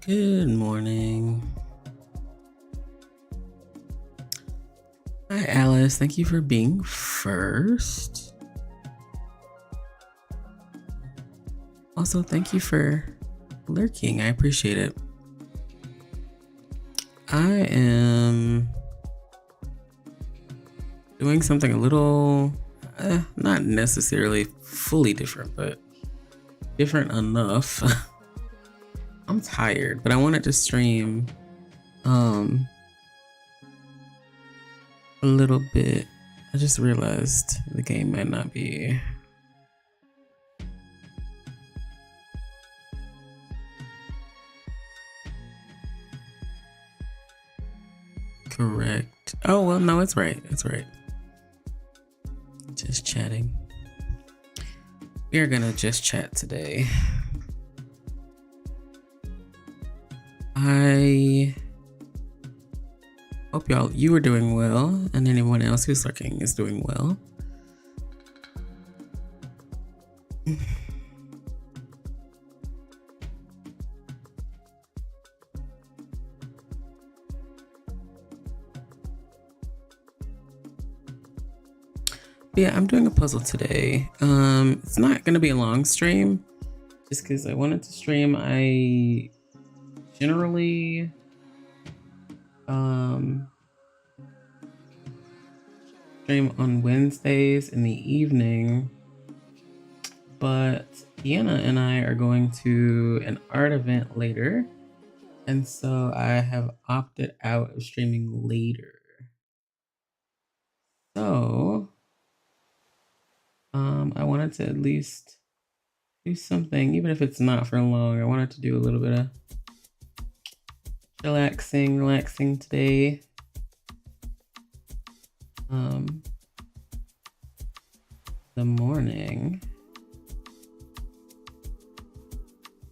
Good morning. Hi, Alice. Thank you for being first. Also, thank you for lurking. I appreciate it. I am doing something a little, not necessarily fully different, but different enough. I'm tired, but I wanted to stream a little bit. I just realized the game might not be correct. Oh, well, no, it's right. It's right. Just chatting. We are gonna just chat today. I hope you are doing well, and anyone else who's lurking is doing well. Yeah, I'm doing a puzzle today. It's not gonna be a long stream, just because I wanted to stream. I generally stream on Wednesdays in the evening, but Deanna and I are going to an art event later, and so I have opted out of streaming later. So I wanted to at least do something, even if it's not for long. I wanted to do a little bit of relaxing today. The morning.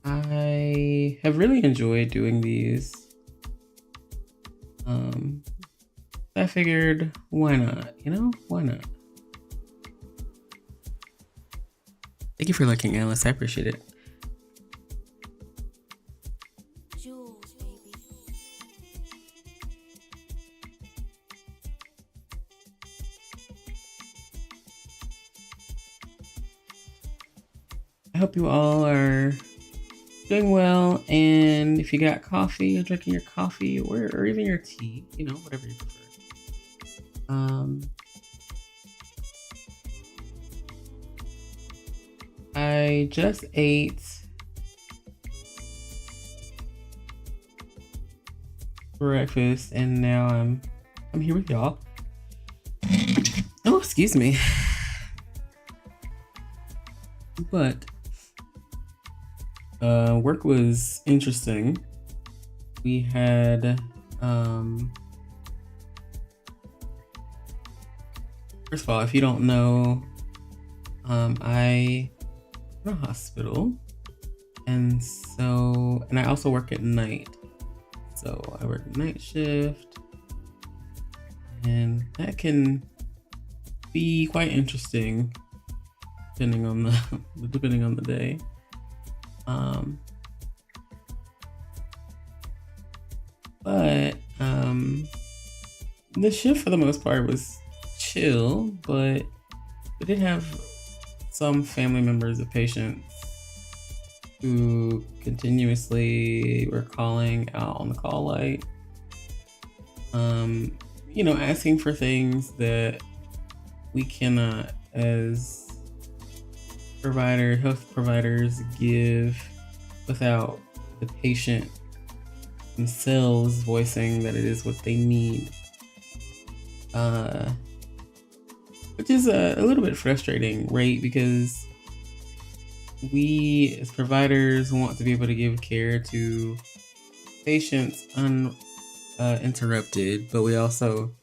I have really enjoyed doing these. I figured, why not? Why not? Thank you for looking, Alice. I appreciate it. I hope you all are doing well, and if you got coffee, you're drinking your coffee or even your tea, whatever you prefer. I just ate breakfast, and now I'm here with y'all. Oh, excuse me. But work was interesting. We had first of all, if you don't know, I in a hospital, and I also work at night. So I work night shift, and that can be quite interesting depending on the day. But the shift for the most part was chill, but we did have some family members of patients who continuously were calling out on the call light, asking for things that we cannot, as health providers, give without the patient themselves voicing that it is what they need, which is a little bit frustrating, right? Because we as providers want to be able to give care to patients uninterrupted, but we also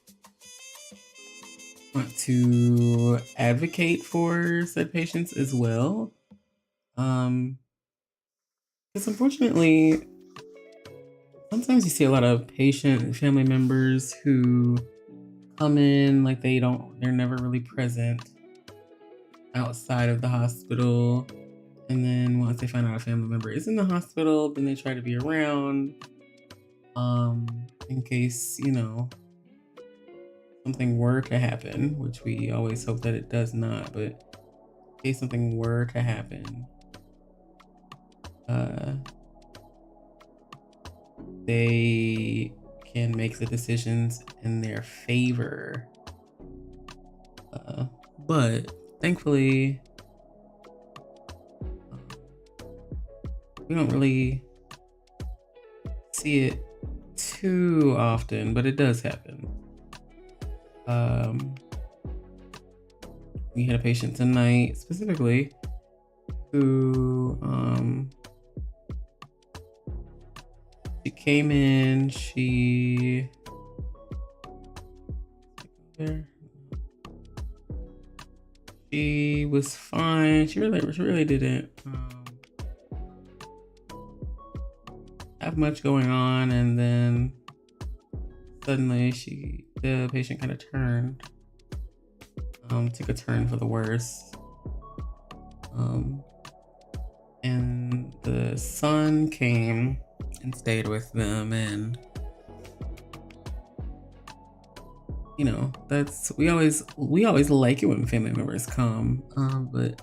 want to advocate for said patients as well. Because unfortunately, sometimes you see a lot of patient and family members who come in like they're never really present outside of the hospital. And then once they find out a family member is in the hospital, then they try to be around, in case, something were to happen, which we always hope that it does not, but in case something were to happen, they can make the decisions in their favor. But thankfully, we don't really see it too often, but it does happen. We had a patient tonight specifically who she came in, she was fine. She really didn't have much going on, and then suddenly the patient kind of turned, took a turn for the worse. And the son came and stayed with them, and we always like it when family members come, but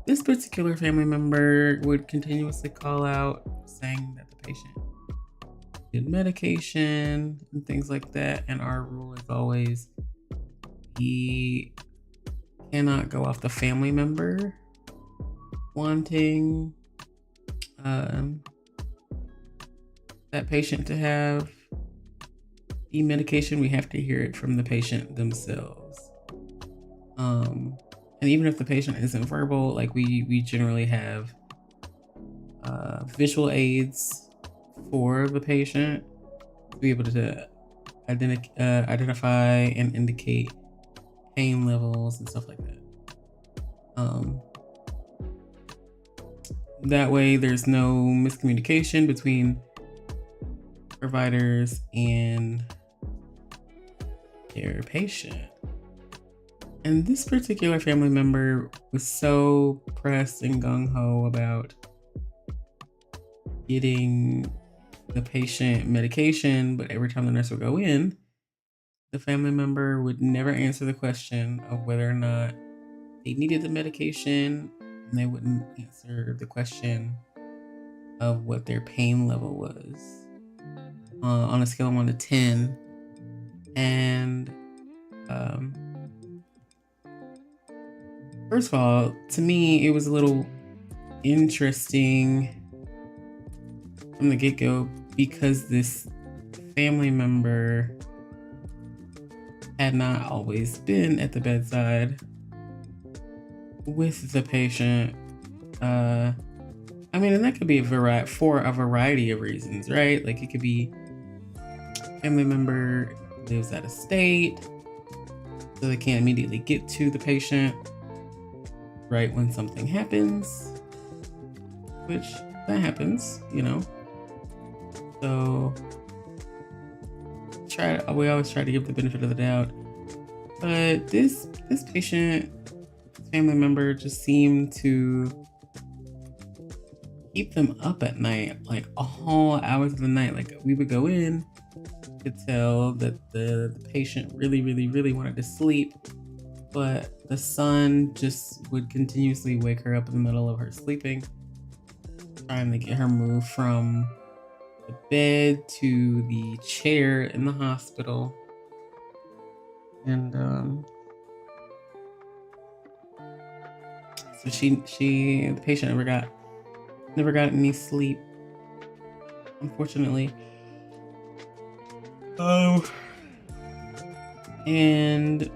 this particular family member would continuously call out saying that the patient needed medication and things like that, and our rule is always he cannot go off the family member wanting that patient to have the medication. We have to hear it from the patient themselves. And even if the patient isn't verbal, like we generally have visual aids for the patient to be able to identify and indicate pain levels and stuff like that. That way there's no miscommunication between providers and their patient. And this particular family member was so pressed and gung-ho about getting the patient medication, but every time the nurse would go in, the family member would never answer the question of whether or not they needed the medication, and they wouldn't answer the question of what their pain level was on a scale of 1 to 10. And first of all, to me, it was a little interesting from the get-go because this family member had not always been at the bedside with the patient. And that could be for a variety of reasons, right? Like it could be family member lives out of state, so they can't immediately get to the patient right when something happens, which that happens, So we always try to give the benefit of the doubt. But this patient, family member, just seemed to keep them up at night, like all hours of the night. Like we would go in, could tell that the patient really wanted to sleep, but the son just would continuously wake her up in the middle of her sleeping, trying to get her moved from the bed to the chair in the hospital. And so the patient never got any sleep, unfortunately. And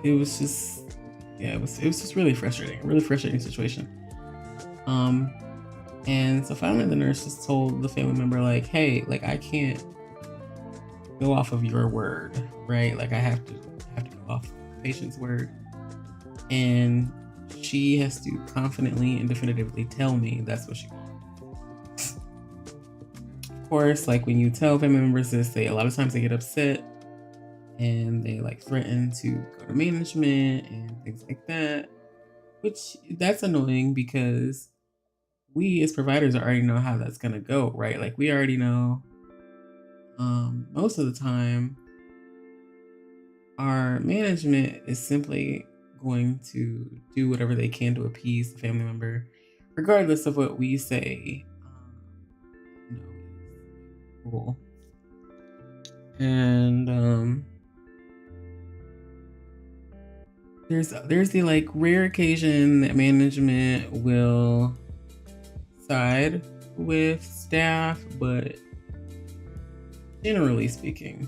it was just really frustrating situation. And so finally the nurse just told the family member, like, hey, like I can't go off of your word, right? Like I have to go off the patient's word, and she has to confidently and definitively tell me that's what she wants. Of course, like when you tell family members this, a lot of times they get upset and they like threaten to go to management and things like that, which that's annoying because we as providers already know how that's gonna go, right? Like we already know most of the time our management is simply going to do whatever they can to appease the family member, regardless of what we say is cruel. And there's the like rare occasion that management will side with staff, but generally speaking,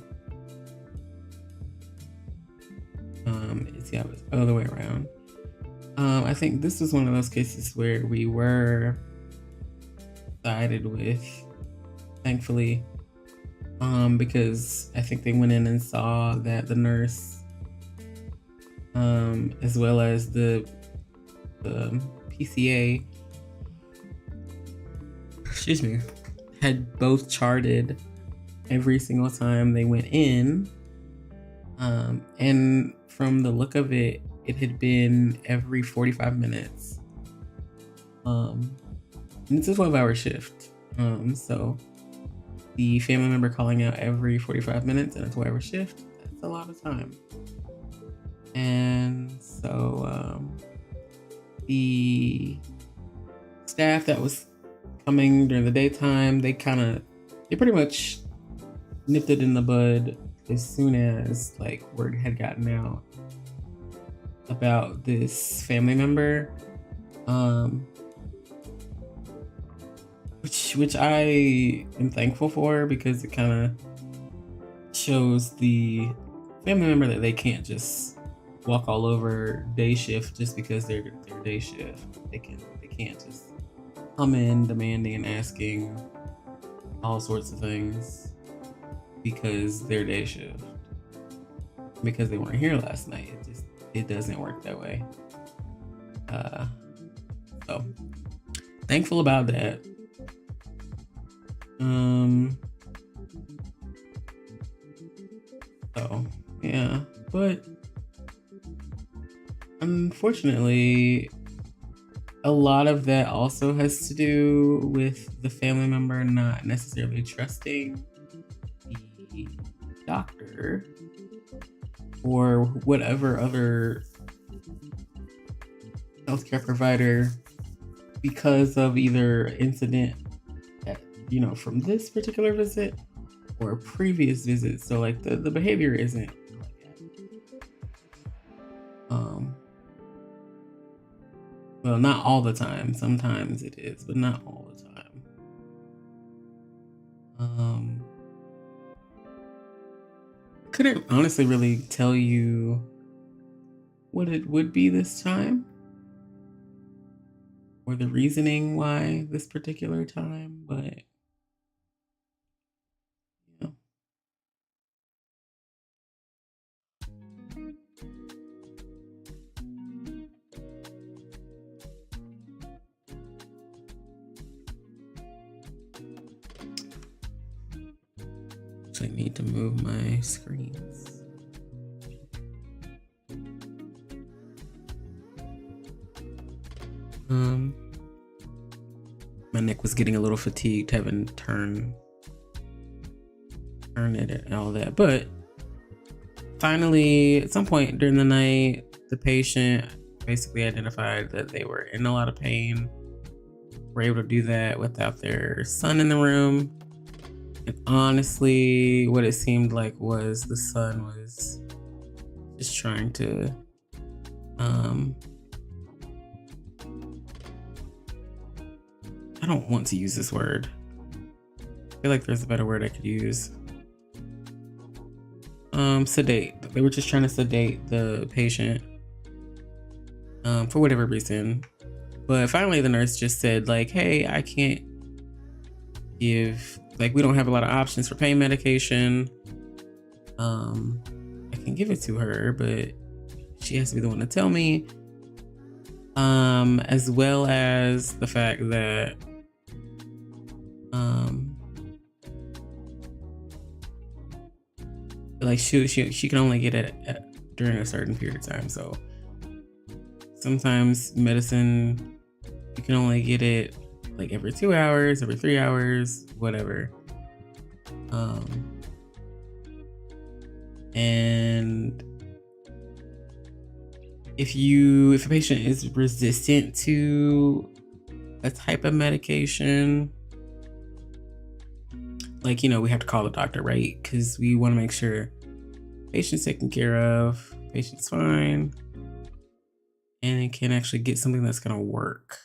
it's the other way around. I think this was one of those cases where we were sided with, thankfully, because I think they went in and saw that the nurse, as well as the PCA, excuse me, had both charted every single time they went in. And from the look of it, it had been every 45 minutes. And it's a 12-hour shift. So the family member calling out every 45 minutes in a 12-hour shift, that's a lot of time. And so the staff that was coming during the daytime, they pretty much nipped it in the bud as soon as like word had gotten out about this family member, which I am thankful for, because it kind of shows the family member that they can't just walk all over day shift just because they're day shift. They can't just come in demanding and asking all sorts of things because they're day shift, because they weren't here last night. It doesn't work that way. So thankful about that. So yeah, but unfortunately, a lot of that also has to do with the family member not necessarily trusting the doctor or whatever other healthcare provider, because of either incident at, from this particular visit or a previous visit. So like the behavior isn't well, not all the time. Sometimes it is, but not all the time. Couldn't honestly really tell you what it would be this time, or the reasoning why this particular time, but yeah. So I need to move my screens. My neck was getting a little fatigued having turn it and all that, but finally, at some point during the night, the patient basically identified that they were in a lot of pain. Were able to do that without their son in the room. And honestly, what it seemed like was the son was just trying to I don't want to use this word. I feel like there's a better word I could use. Sedate. They were just trying to sedate the patient for whatever reason. But finally the nurse just said like, hey, I can't give, like, we don't have a lot of options for pain medication. I can give it to her, but she has to be the one to tell me. As well as the fact that like she can only get it during a certain period of time. So sometimes medicine, you can only get it like every 2 hours, every 3 hours, whatever. And if a patient is resistant to a type of medication, like, we have to call the doctor, right? Because we want to make sure patient's taken care of, patient's fine, and it can actually get something that's going to work.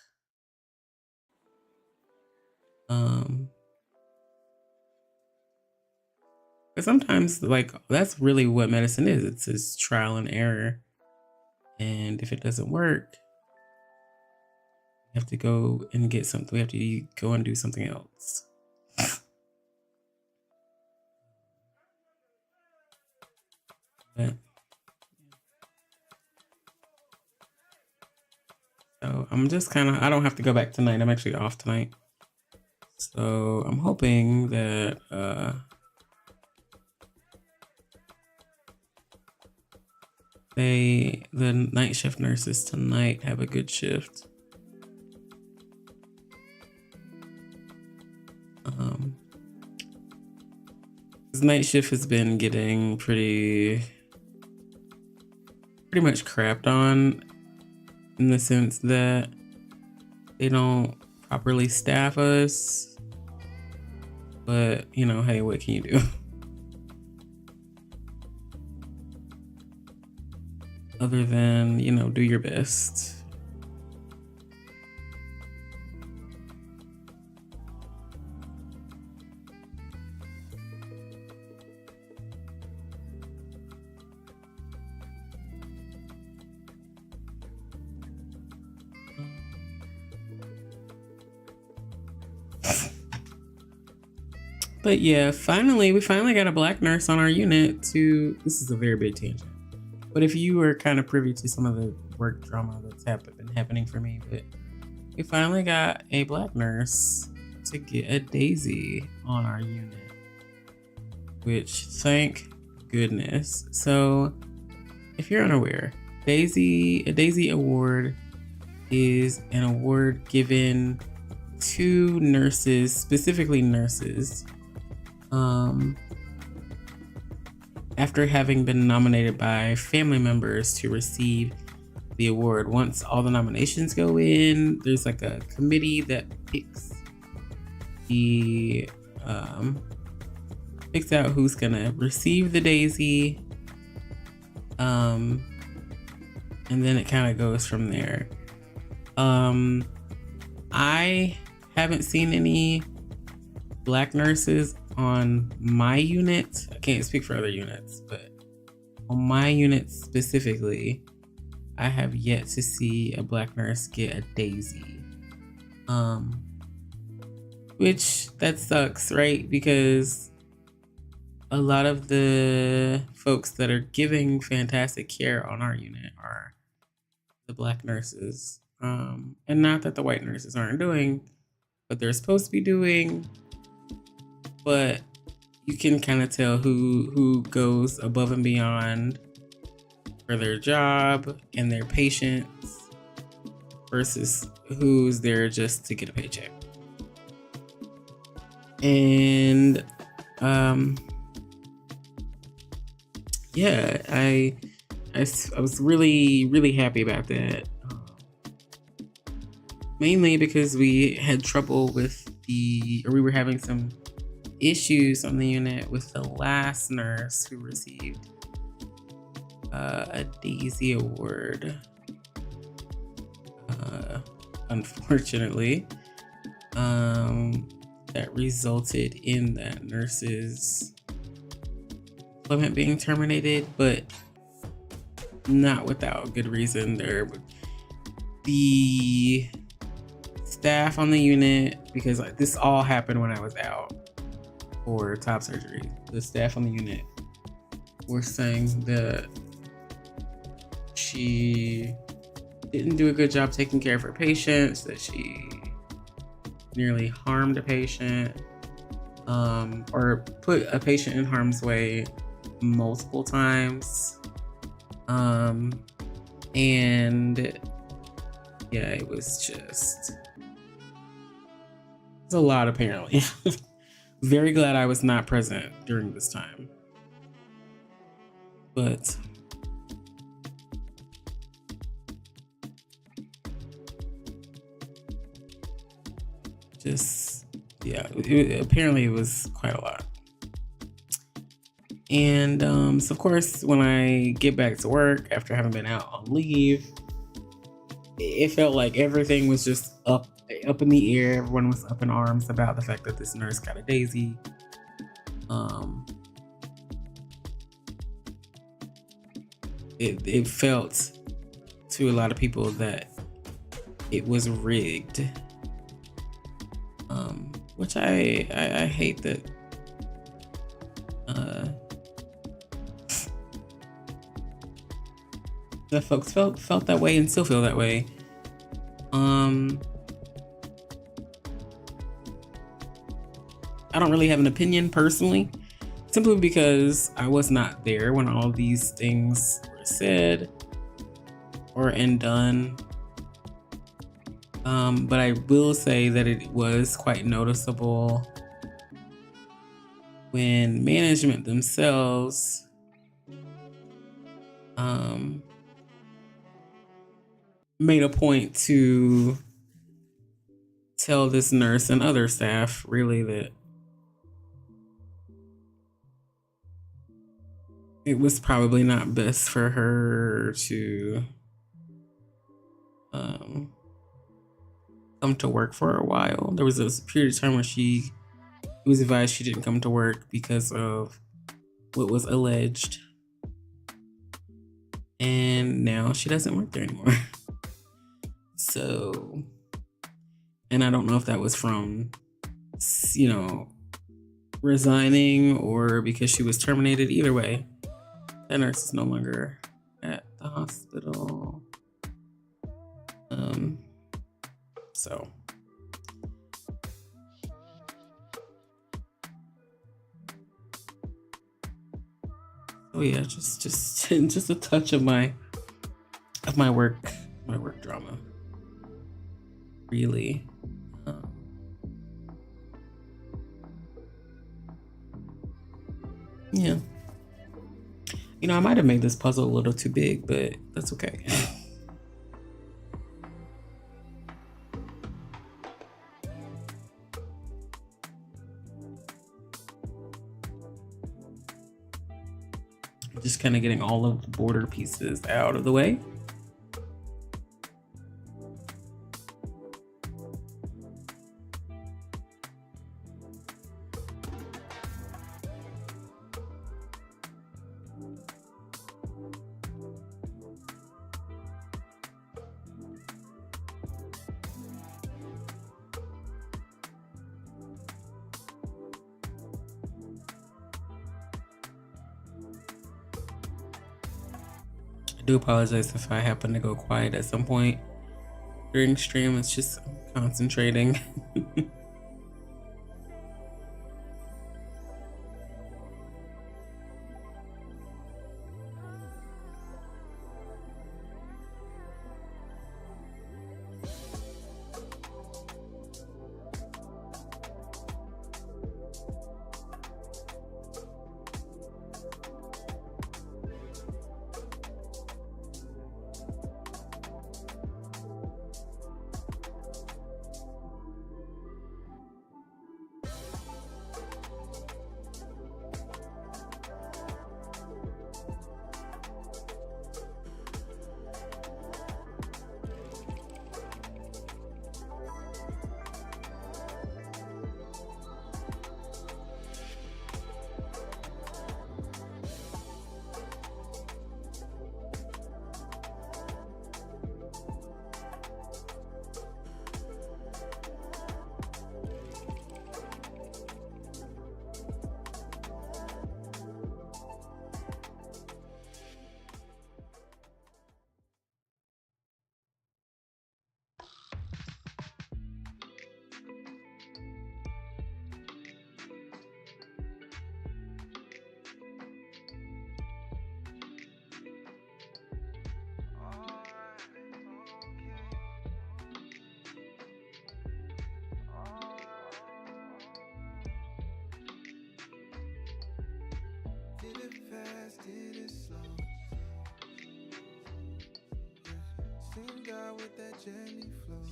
But sometimes, like, that's really what medicine is. It's just trial and error. And if it doesn't work, we have to go and get something. We have to go and do something else. But, so I'm just I don't have to go back tonight. I'm actually off tonight. So I'm hoping that the night shift nurses tonight have a good shift. This night shift has been getting pretty much crapped on, in the sense that they don't properly staff us. But, hey, what can you do? Other than, do your best. But yeah, we finally got a Black nurse on our unit this is a very big tangent. But if you were kind of privy to some of the work drama that's been happening for me, but we finally got a Black nurse to get a Daisy on our unit, which, thank goodness. So if you're unaware, a Daisy award is an award given to nurses, specifically nurses, after having been nominated by family members to receive the award. Once all the nominations go in, there's like a committee that picks out who's gonna receive the Daisy, and then it kind of goes from there. I haven't seen any Black nurses on my unit. I can't speak for other units, but on my unit specifically, I have yet to see a Black nurse get a Daisy. Which that sucks, right? Because a lot of the folks that are giving fantastic care on our unit are the Black nurses. And not that the white nurses aren't doing what they're supposed to be doing, but you can kind of tell who goes above and beyond for their job and their patients versus who's there just to get a paycheck. And yeah, I was really, really happy about that. Mainly because we had trouble with we were having some issues on the unit with the last nurse who received a Daisy award. Unfortunately, that resulted in that nurse's employment being terminated, but not without good reason. The staff on the unit, because this all happened when I was out for top surgery, the staff on the unit were saying that she didn't do a good job taking care of her patients, that she nearly harmed a patient, or put a patient in harm's way multiple times. And yeah, it's a lot apparently. Very glad I was not present during this time. But just, yeah, apparently it was quite a lot. And so of course, when I get back to work after having been out on leave, it felt like everything was just up in the air. Everyone was up in arms about the fact that this nurse got a daisy. It felt to a lot of people that it was rigged, which I hate that. That folks felt that way and still feel that way. I don't really have an opinion personally, simply because I was not there when all these things were said or done. But I will say that it was quite noticeable when management themselves made a point to tell this nurse and other staff really that it was probably not best for her to come to work for a while. There was a period of time where it was advised she didn't come to work because of what was alleged. And now she doesn't work there anymore. So, and I don't know if that was from, resigning or because she was terminated. Either way, that nurse is no longer at the hospital. So yeah, just a touch of my work drama. Really. Yeah. I might have made this puzzle a little too big, but that's okay. Just kind of getting all of the border pieces out of the way. I do apologize if I happen to go quiet at some point during stream. It's just concentrating. style with that Jenny flow.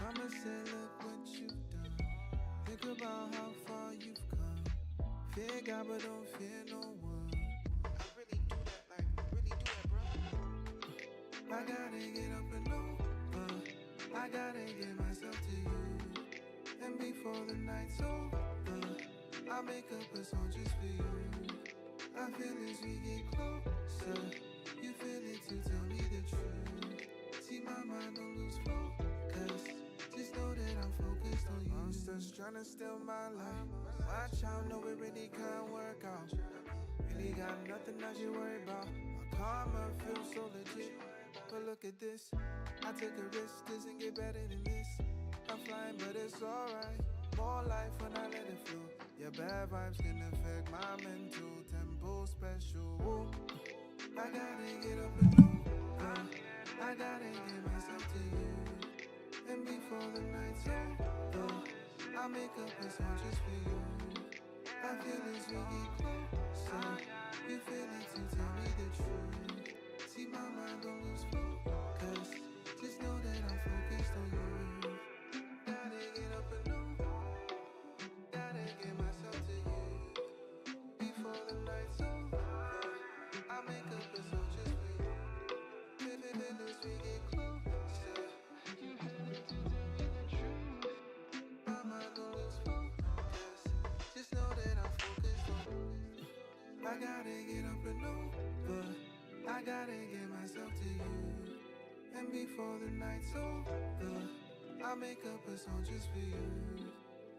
Mama said, look what you've done. Think about how far you've come. Fear God, but don't fear no one. I really do that, like, really do that, bro. I gotta get up and over. I gotta get myself to you. And before the night's over, I'll make up a song just for you. I feel as we get closer. You feel it too, tell me the truth. See my mind don't lose focus. Just know that I'm focused on you. Monsters trying to steal my life. Watch out, know it really can't work out. Really got nothing I should worry about. My karma feels so legit. But look at this, I take a risk, doesn't get better than this. I'm flying, but it's alright. More life when I let it flow. Yeah, bad vibes can affect my mental tempo special. Whoa. I gotta get up and over. I gotta get myself to you. And before the night's over, I'll make up a song just for you. I feel as we get closer. You feel it too, tell me the truth. See my mind don't lose focus. Just know that I'm focused on you. Gotta get up and over. Gotta get myself to you. Before the night's over, I'll make up a song just for you. Feel as we get closer. You feel it too, tell me the truth. My mind don't lose focus. Just know that I'm focused on you. I gotta get up and over. I gotta get myself to you. And before the night's over, I'll make up a song just for you.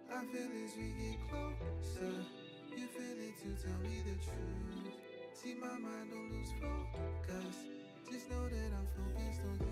I feel as we get closer. You feel it too, tell me the truth. See my mind don't lose focus. Just know that I'm focused on you.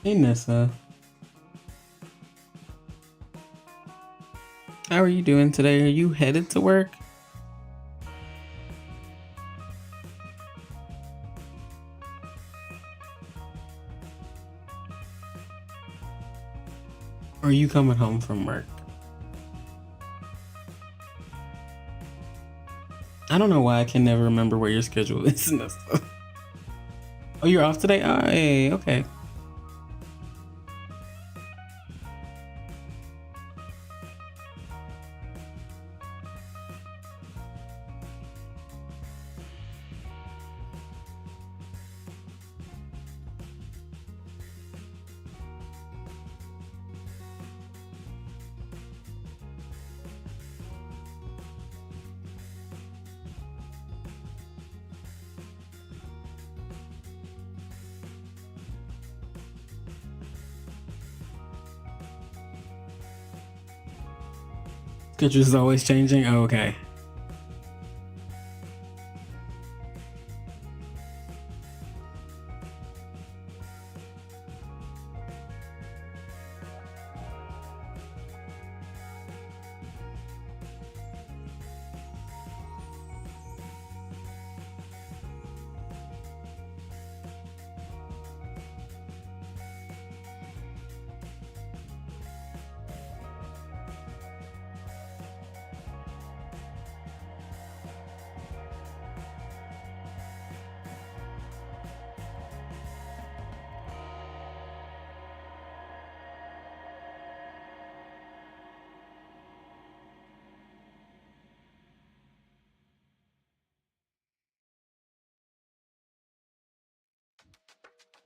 Hey Nessa, how are you doing today? Are you headed to work? Or are you coming home from work? I don't know why I can never remember where your schedule is, Nessa. Oh, you're off today? Oh, hey, okay. Schedule's always changing? Oh, okay.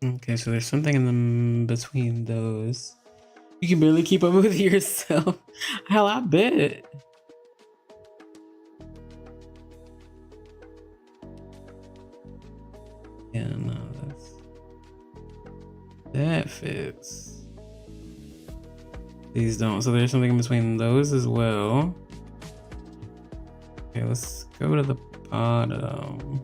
Okay, so there's something in the between those. You can barely keep up with yourself. Hell, I bet. Yeah, no, that fits. These don't. So there's something in between those as well. Okay, let's go to the bottom.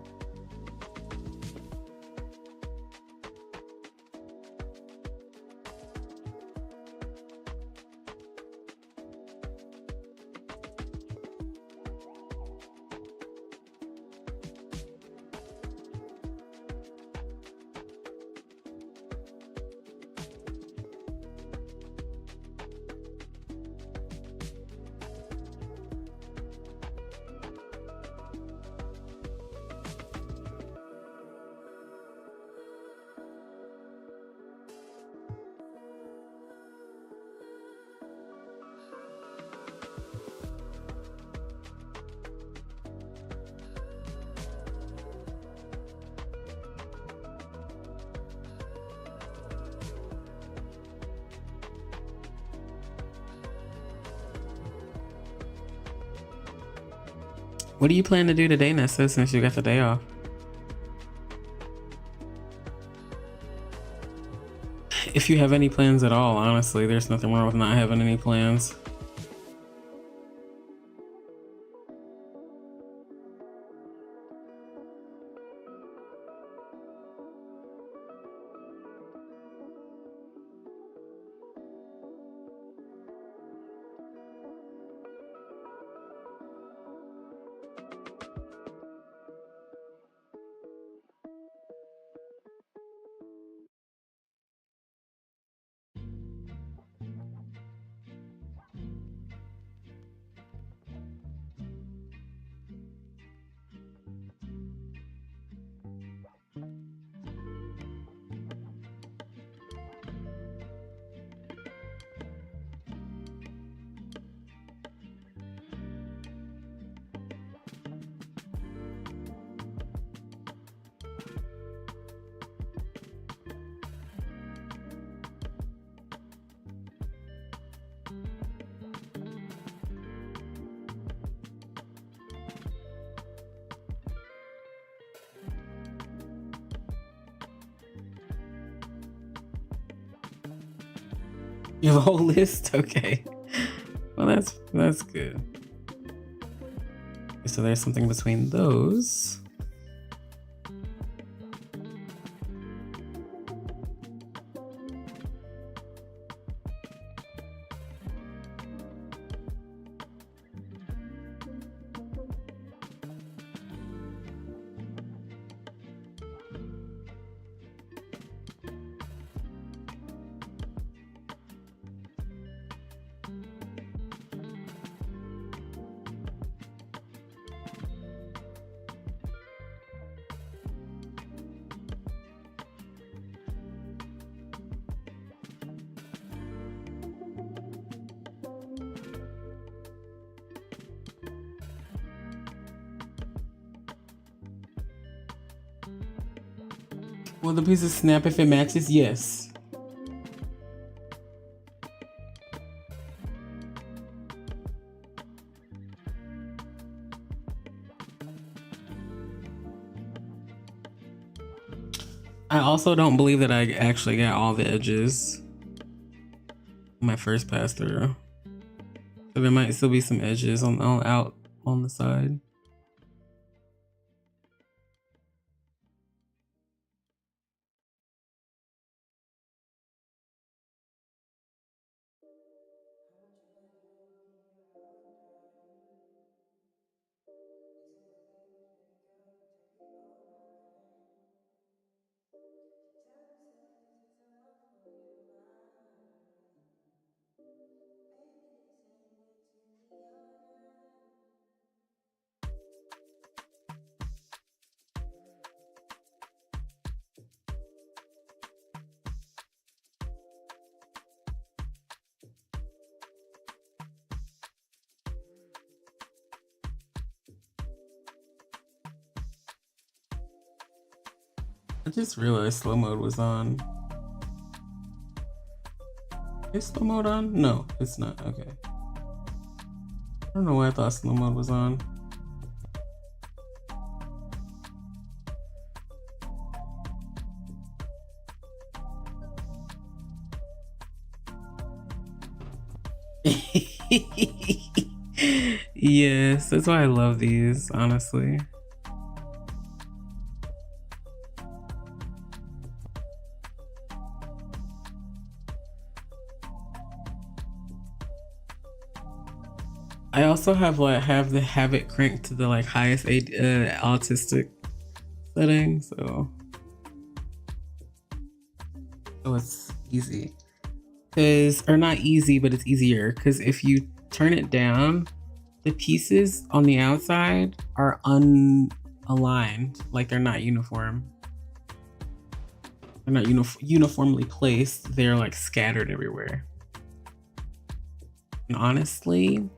What do you plan to do today, Nessa, since you got the day off? If you have any plans at all, honestly, there's nothing wrong with not having any plans. You have a whole list? Okay. Well, that's good. So there's something between those. Will the pieces snap if it matches? Yes. I also don't believe that I actually got all the edges my first pass through. So there might still be some edges on out on the side. I just realized slow mode was on. Is slow mode on? No, it's not. Okay. I don't know why I thought slow mode was on. Yes, that's why I love these, honestly. I also have it cranked to the like highest autistic setting, so it's easy. Or not easy, but it's easier because if you turn it down, the pieces on the outside are unaligned, like they're not uniform. They're not uniformly placed. They're like scattered everywhere. And honestly,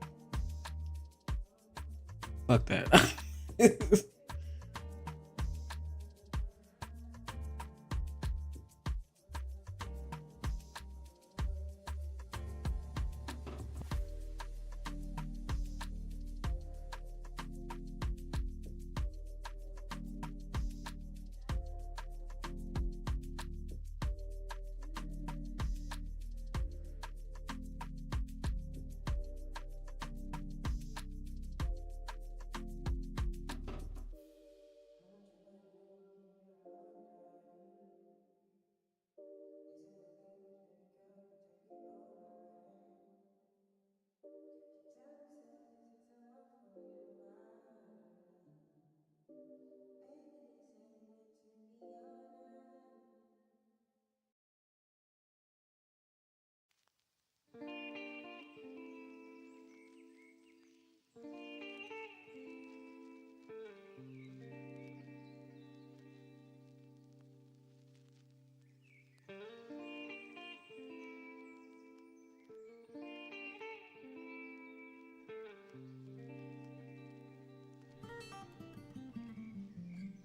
fuck that.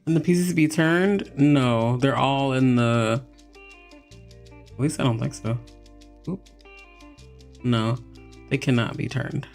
And the pieces to be turned? No, they're all in the. At least I don't think so. Oop. No, they cannot be turned.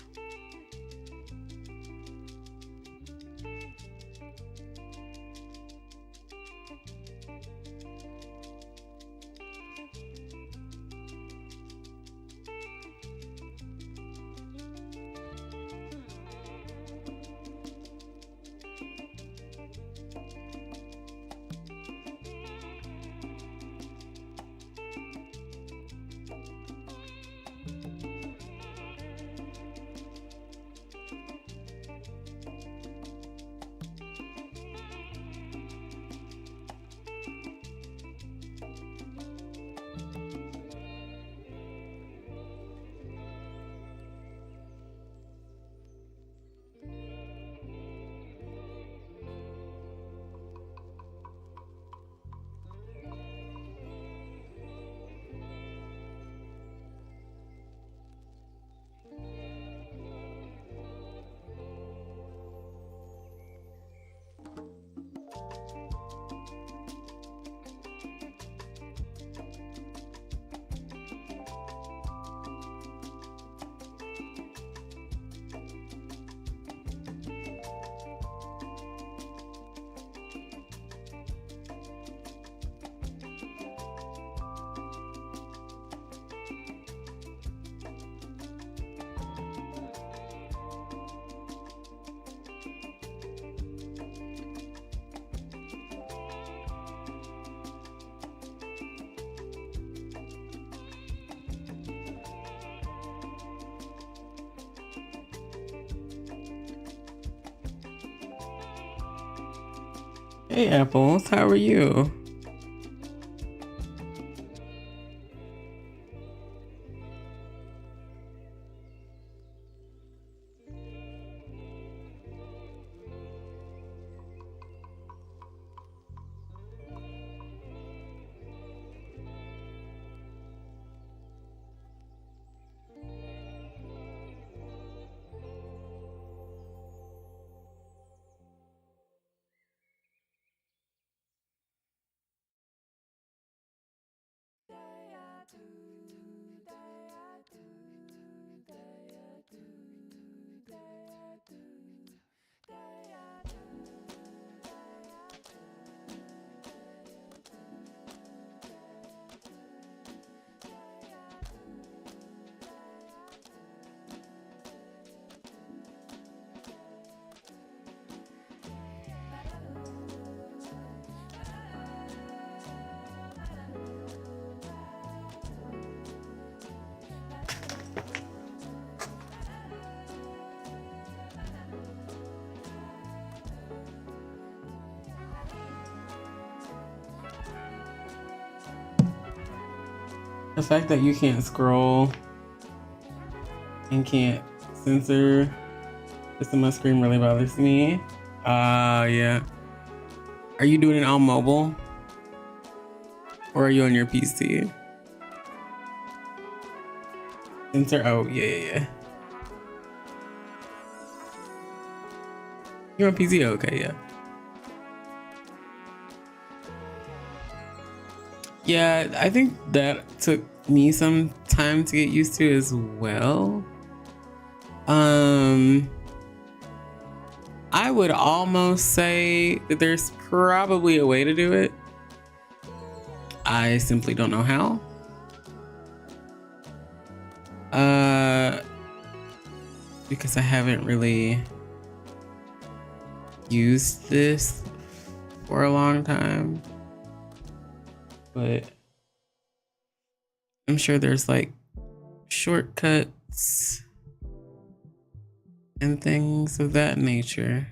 Hey, Apples, how are you? The fact that you can't scroll and can't censor this on my screen really bothers me. Yeah. Are you doing it on mobile? Or are you on your PC? Censor, oh, yeah. You're on PC? Okay, yeah. Yeah, I think that took me some time to get used to as well. I would almost say that there's probably a way to do it. I simply don't know how. Because I haven't really used this for a long time. But I'm sure there's like shortcuts and things of that nature.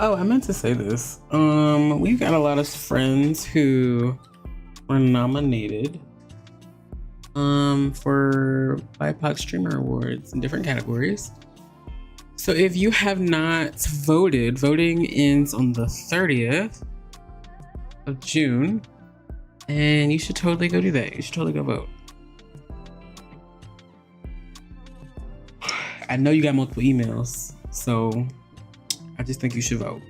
Oh, I meant to say this. We've got a lot of friends who were nominated for BIPOC Streamer Awards in different categories. So if you have not voted, voting ends on the 30th of June, and you should totally go do that. You should totally go vote. I know you got multiple emails, so I just think you should vote.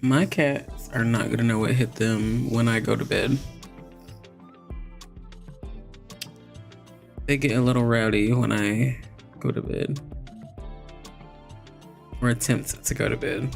My cats are not gonna know what hit them when I go to bed. They get a little rowdy when I go to bed or attempt to go to bed.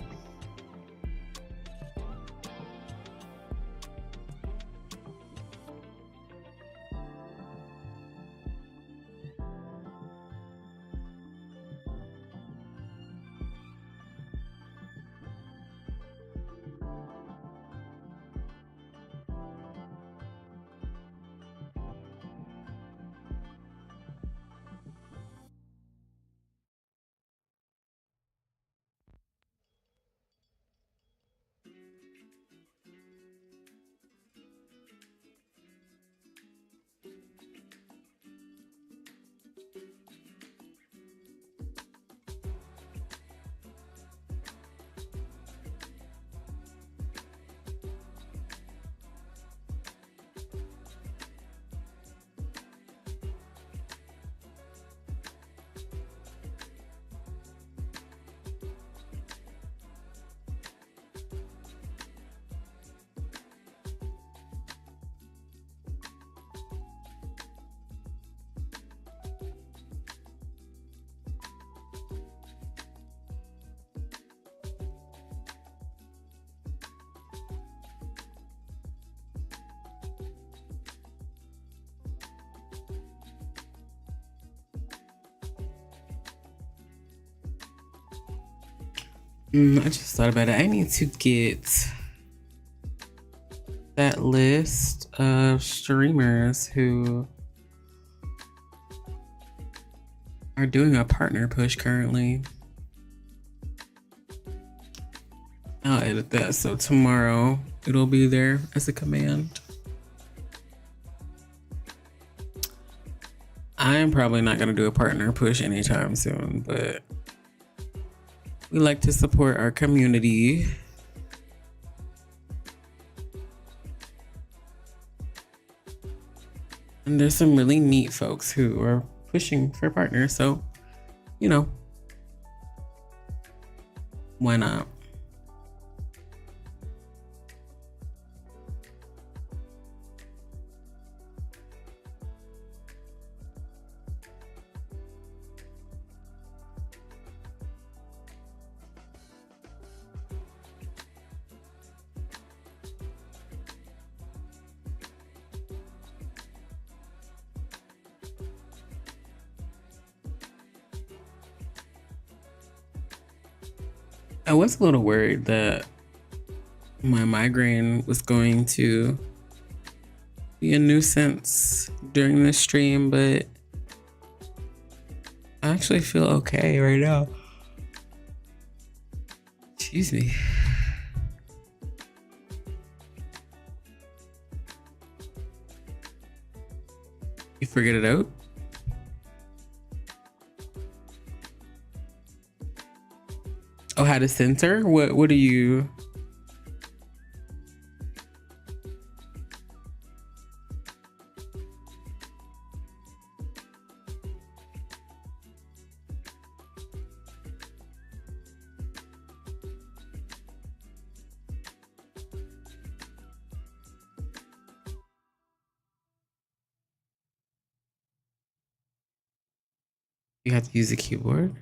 I just thought about it. I need to get that list of streamers who are doing a partner push currently. I'll edit that so tomorrow it'll be there as a command. I'm probably not going to do a partner push anytime soon, but we like to support our community. And there's some really neat folks who are pushing for partners, so, you know, why not? I was a little worried that my migraine was going to be a nuisance during this stream, but I actually feel okay right now. Excuse me. You figured it out? Oh, how to censor? What do you... You have to use a keyboard?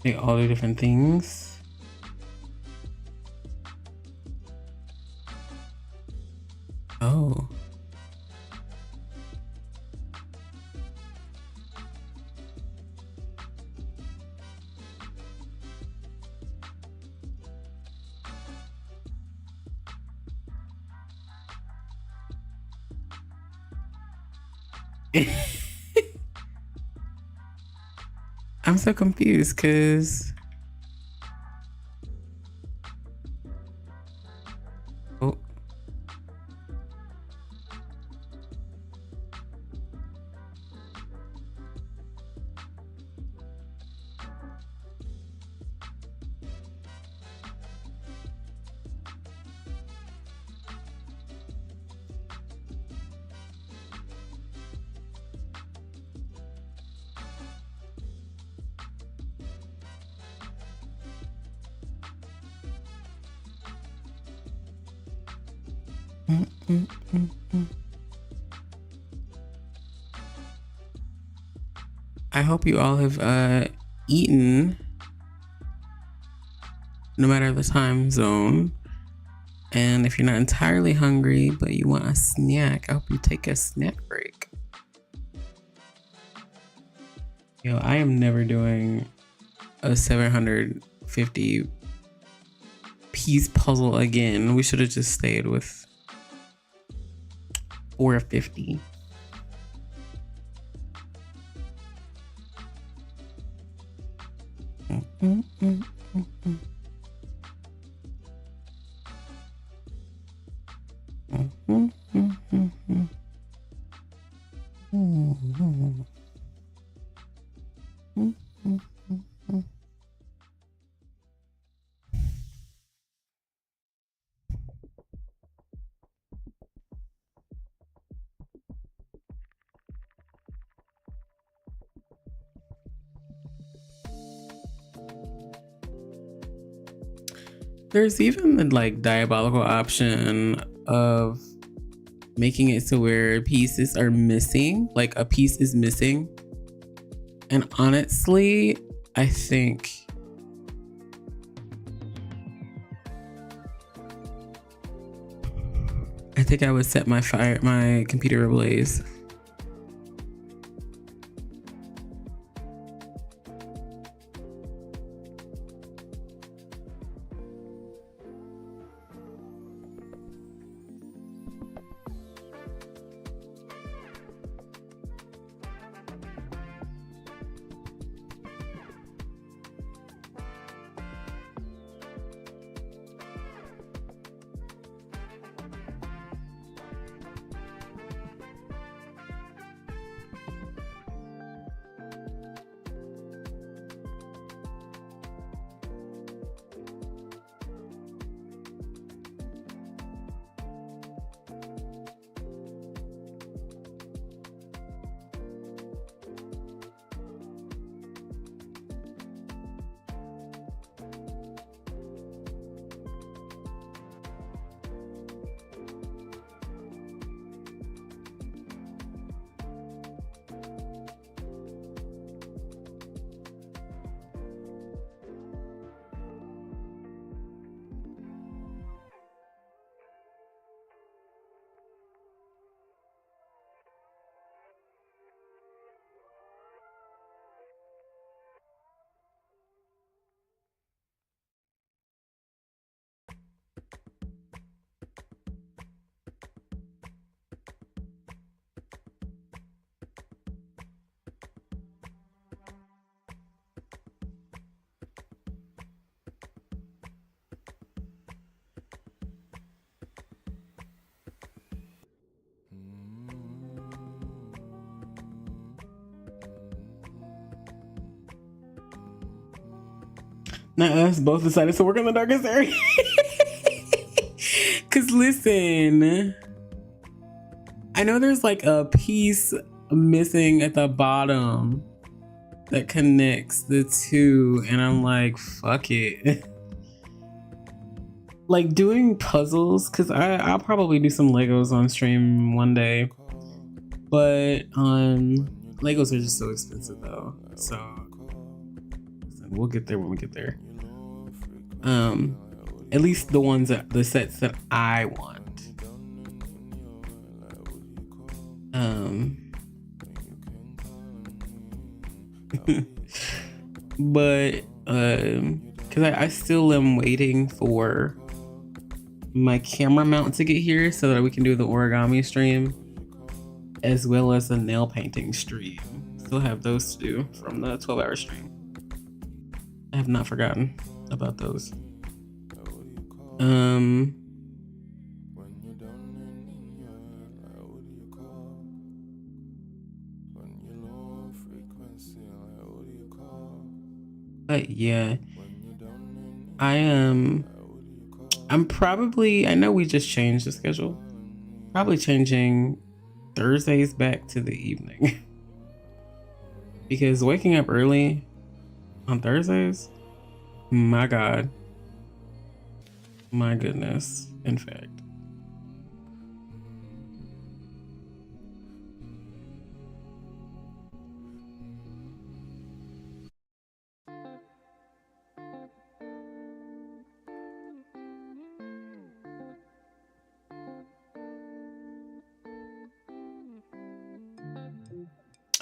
Like all the different things. Oh. I'm so confused because Oh. I hope you all have eaten, no matter the time zone. And if you're not entirely hungry, but you want a snack, I hope you take a snack break. Yo, I am never doing a 750 piece puzzle again. We should have just stayed with 450. There's even the like diabolical option of making it to where pieces are missing, like a piece is missing. And honestly, I think I would set my computer ablaze. Not us, both decided to work on the darkest area. Cause listen, I know there's like a piece missing at the bottom that connects the two, and I'm like, fuck it. Like doing puzzles, cause I'll probably do some Legos on stream one day, but Legos are just so expensive though. So we'll get there when we get there. At least the sets that I want. But because I still am waiting for my camera mount to get here so that we can do the origami stream as well as the nail painting stream. Still have those to do from the 12-hour stream. I have not forgotten about those. But yeah, I am. I know we just changed the schedule. Probably changing Thursdays back to the evening because waking up early on Thursdays, my God, my goodness. In fact,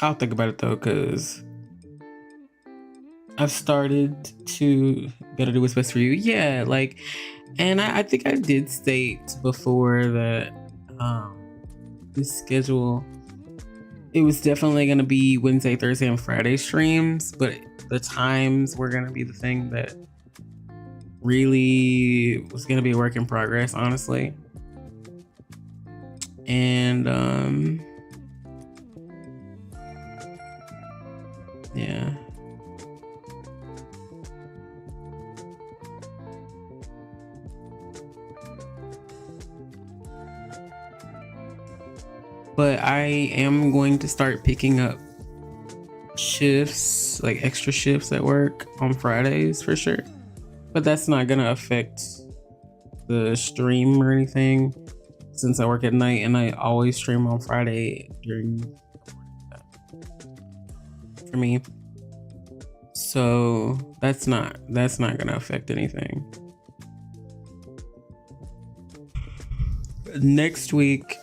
I'll think about it though, because I've started to gotta do what's best for you. Yeah, like, and I think I did state before that the schedule, it was definitely gonna be Wednesday, Thursday, and Friday streams, but the times were gonna be the thing that really was gonna be a work in progress, honestly. And yeah. But I am going to start picking up shifts, like extra shifts at work on Fridays for sure. But that's not gonna affect the stream or anything since I work at night and I always stream on Friday during for me. So that's not gonna affect anything. Next week,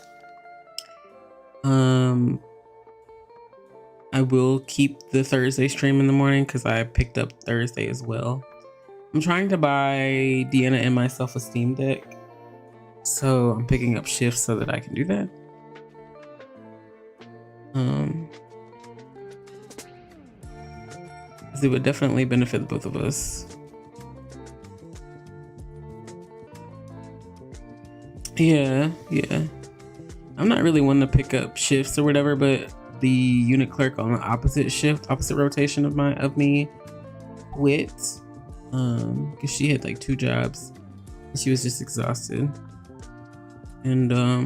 I will keep the Thursday stream in the morning because I picked up Thursday as well. I'm trying to buy Deanna and myself a Steam Deck, so I'm picking up shifts so that I can do that. It would definitely benefit both of us. Yeah. I'm not really one to pick up shifts or whatever, but the unit clerk on the opposite rotation of me quit because she had like 2 jobs and she was just exhausted. And I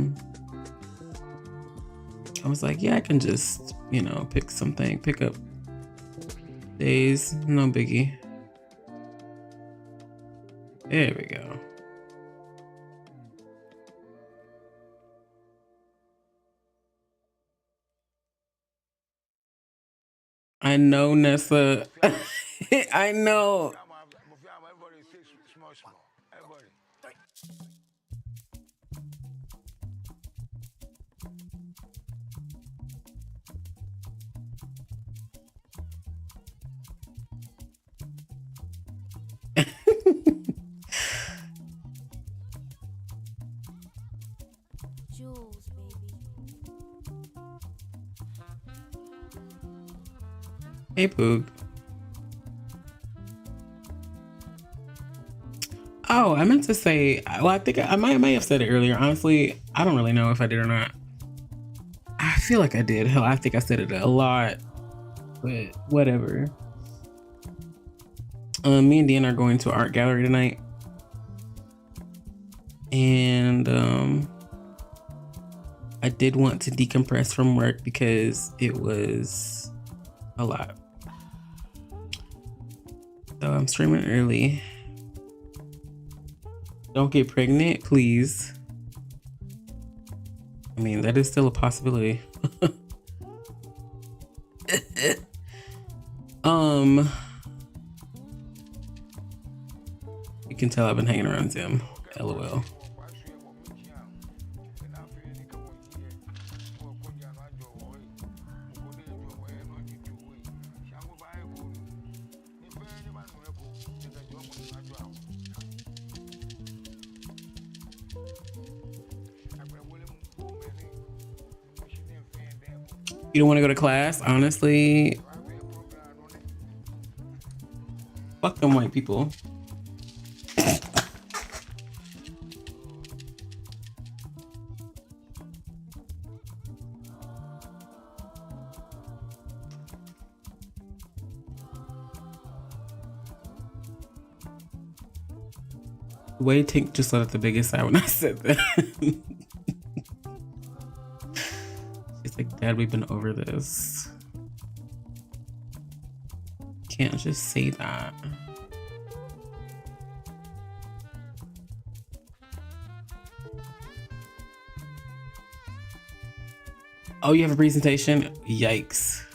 was like, yeah, I can just, pick up days, no biggie. There we go. I know, Nessa. I know. Jules, baby. Hey, Poog. Oh, I meant to say, well, I think I might have said it earlier. Honestly, I don't really know if I did or not. I feel like I did. Hell, I think I said it a lot, but whatever. Me and Dan are going to art gallery tonight. And I did want to decompress from work because it was a lot. So I'm streaming early. Don't get pregnant, please. I mean, that is still a possibility. You can tell I've been hanging around Tim. LOL. You don't want to go to class? Honestly, fuck them white people. Way Tink just let out the biggest sigh when I said that. She's like, Dad, we've been over this. Can't just say that. Oh, you have a presentation? Yikes.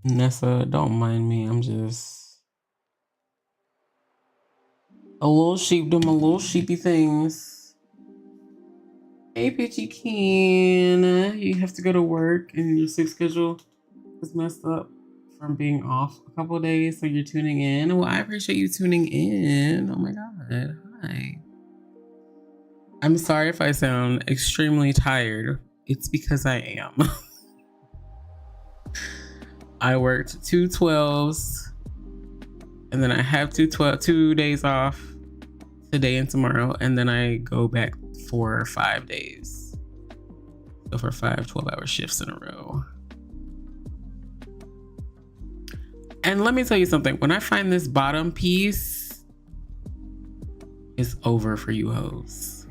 Nessa, don't mind me. I'm just a little sheep doing my little sheepy things. Hey, Pitchy Keen. You have to go to work and your sleep schedule is messed up from being off a couple of days, so you're tuning in. Well, I appreciate you tuning in. Oh my God. Hi. I'm sorry if I sound extremely tired. It's because I am. I worked 2 12s and then I have 2 days off today and tomorrow, and then I go back for 5 days. So for 5 12-hour shifts in a row. And let me tell you something. When I find this bottom piece, it's over for you hoes.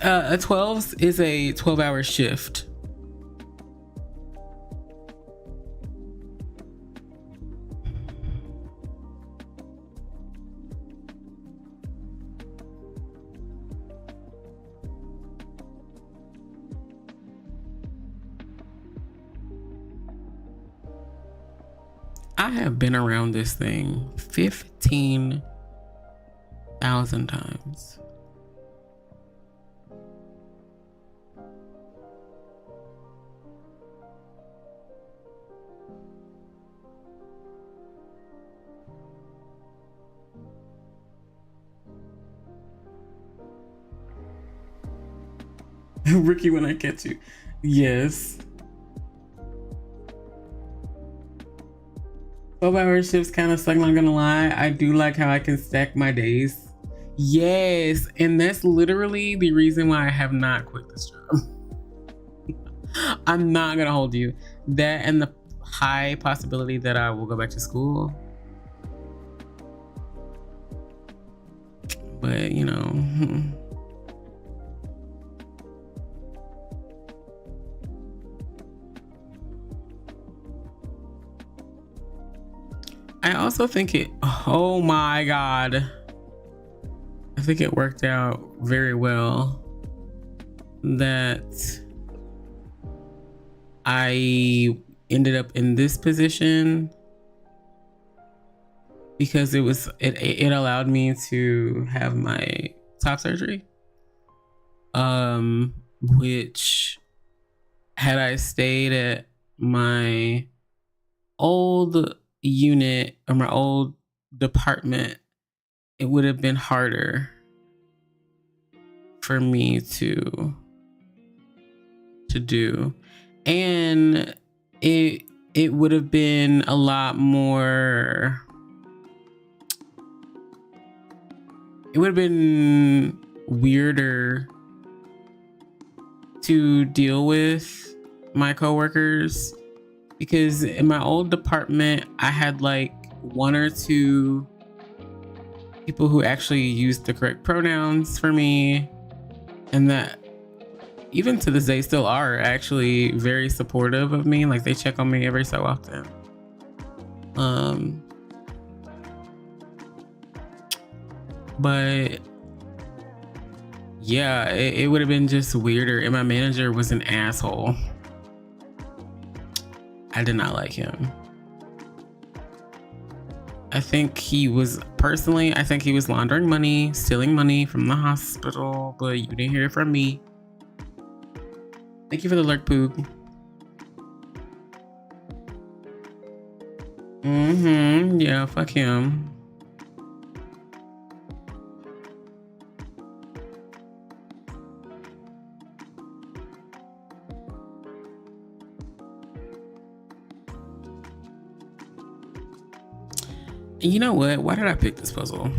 A 12s is a 12-hour shift. I have been around this thing 15,000 times. Ricky, when I catch you. Yes. 12-hour shifts kind of suck, not gonna lie. I do like how I can stack my days. Yes, and that's literally the reason why I have not quit this job. I'm not gonna hold you. That and the high possibility that I will go back to school. But, you know. I also think oh my God. I think it worked out very well that I ended up in this position because it allowed me to have my top surgery. Which had I stayed at my old unit or my old department, it would have been harder for me to do, and it would have been a lot more. It would have been weirder to deal with my coworkers. Because in my old department, I had like 1 or 2 people who actually used the correct pronouns for me. And that even to this day still are actually very supportive of me. Like they check on me every so often. But yeah, it would have been just weirder. And my manager was an asshole. I did not like him. I think he was laundering money, stealing money from the hospital, but you didn't hear it from me. Thank you for the lurk, Poog. Yeah, fuck him. And you know what? Why did I pick this puzzle?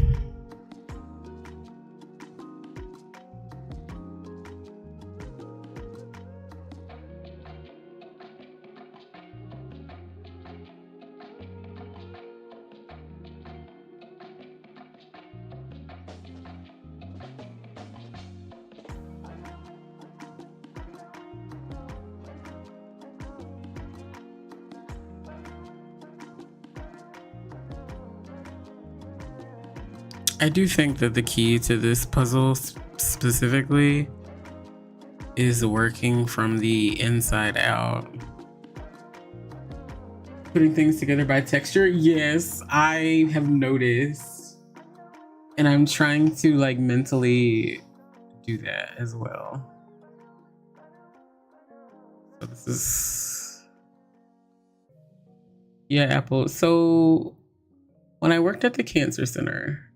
I do think that the key to this puzzle specifically is working from the inside out. Putting things together by texture. Yes, I have noticed. And I'm trying to like mentally do that as well. So this is... Yeah, Apple. So when I worked at the cancer center,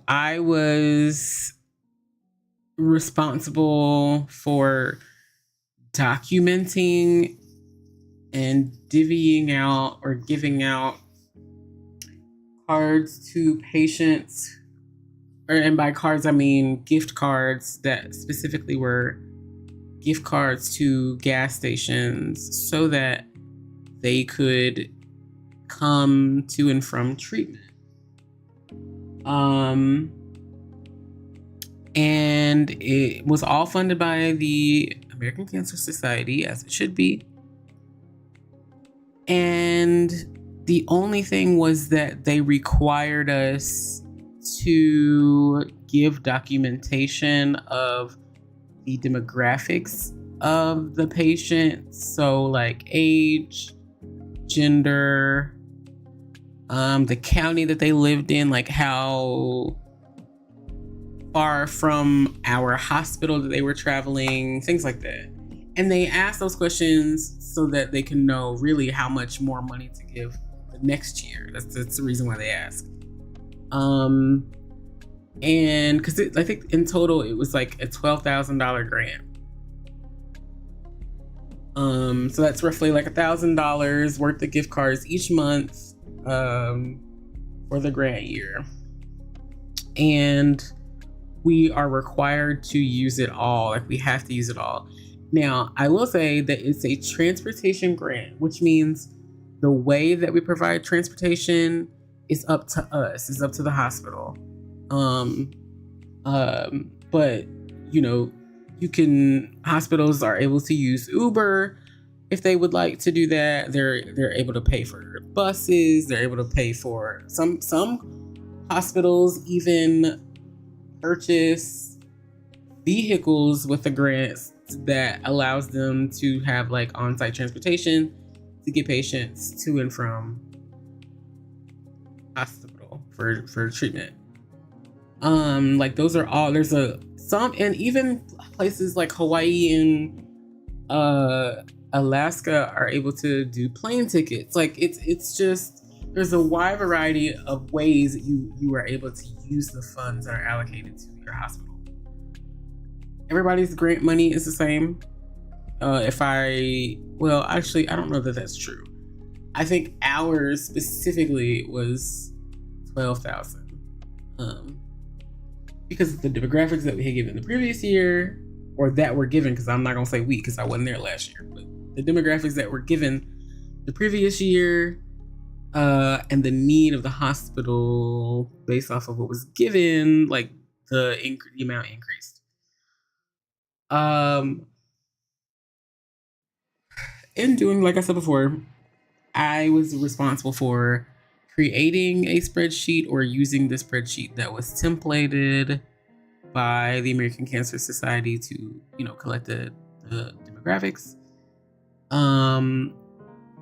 I was responsible for documenting and divvying out or giving out cards to patients, and by cards I mean gift cards that specifically were gift cards to gas stations so that they could come to and from treatment. And it was all funded by the American Cancer Society, as it should be. And the only thing was that they required us to give documentation of the demographics of the patient. So like age, gender, the county that they lived in, like how far from our hospital that they were traveling, things like that. And they ask those questions so that they can know really how much more money to give the next year. That's the reason why they ask. And because I think in total it was like a $12,000 grant. So that's roughly like $1,000 worth of gift cards each month for the grant year. And we are required to use it all. Like we have to use it all. Now, I will say that it's a transportation grant, which means the way that we provide transportation is up to us, is up to the hospital. But you know, hospitals are able to use Uber if they would like to do that. They're able to pay for buses. They're able to pay for some hospitals even purchase vehicles with the grants that allows them to have like on-site transportation to get patients to and from hospital for treatment. Like those are all, there's some, and even places like Hawaii and Alaska are able to do plane tickets. Like it's just, there's a wide variety of ways that you are able to use the funds that are allocated to your hospital. Everybody's grant money is the same. Actually, I don't know that that's true. I think ours specifically was $12,000. Because of the demographics that we had given the previous year, or that were given, because I'm not gonna say we, because I wasn't there last year, but the demographics that were given the previous year, and the need of the hospital based off of what was given, like the amount increased. In doing, like I said before, I was responsible for creating a spreadsheet or using the spreadsheet that was templated by the American Cancer Society to, collect the demographics.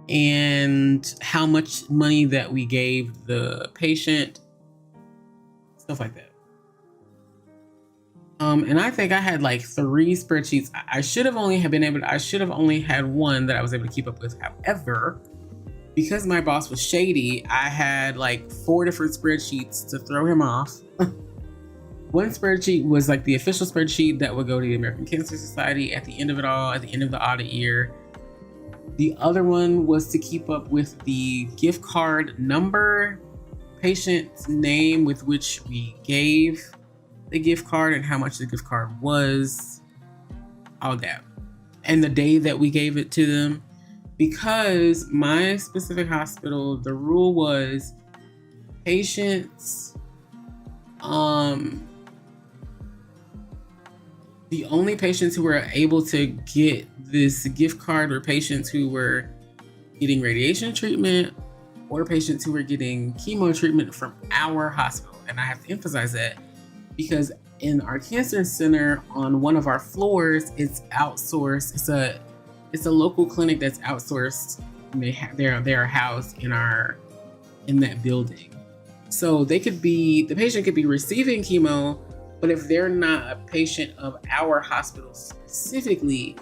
and how much money that we gave the patient, stuff like that. And I think I had like 3 spreadsheets. I should have only had one that I was able to keep up with. However, because my boss was shady, I had like 4 different spreadsheets to throw him off. One spreadsheet was like the official spreadsheet that would go to the American Cancer Society at the end of it all, at the end of the audit year. The other one was to keep up with the gift card number, patient's name with which we gave the gift card and how much the gift card was, all that. And the day that we gave it to them. Because my specific hospital, the rule was patients, the only patients who were able to get this gift card were patients who were getting radiation treatment or patients who were getting chemo treatment from our hospital. And I have to emphasize that because in our cancer center on one of our floors, it's outsourced. It's a local clinic that's outsourced. And they are housed in that building. So the patient could be receiving chemo, but if they're not a patient of our hospital specifically,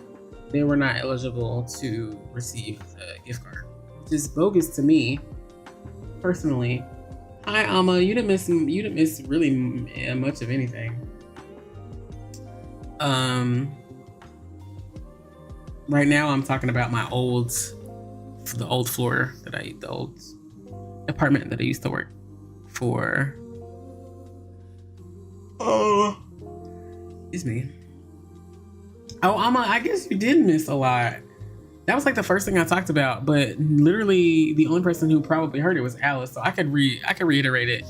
they were not eligible to receive the gift card, which is bogus to me, personally. Hi, Alma. You didn't miss really much of anything. Right now I'm talking about the old apartment that I used to work for. Oh, excuse me. Oh, Alma, I guess you did miss a lot. That was like the first thing I talked about, but literally the only person who probably heard it was Alice, so I could reiterate it.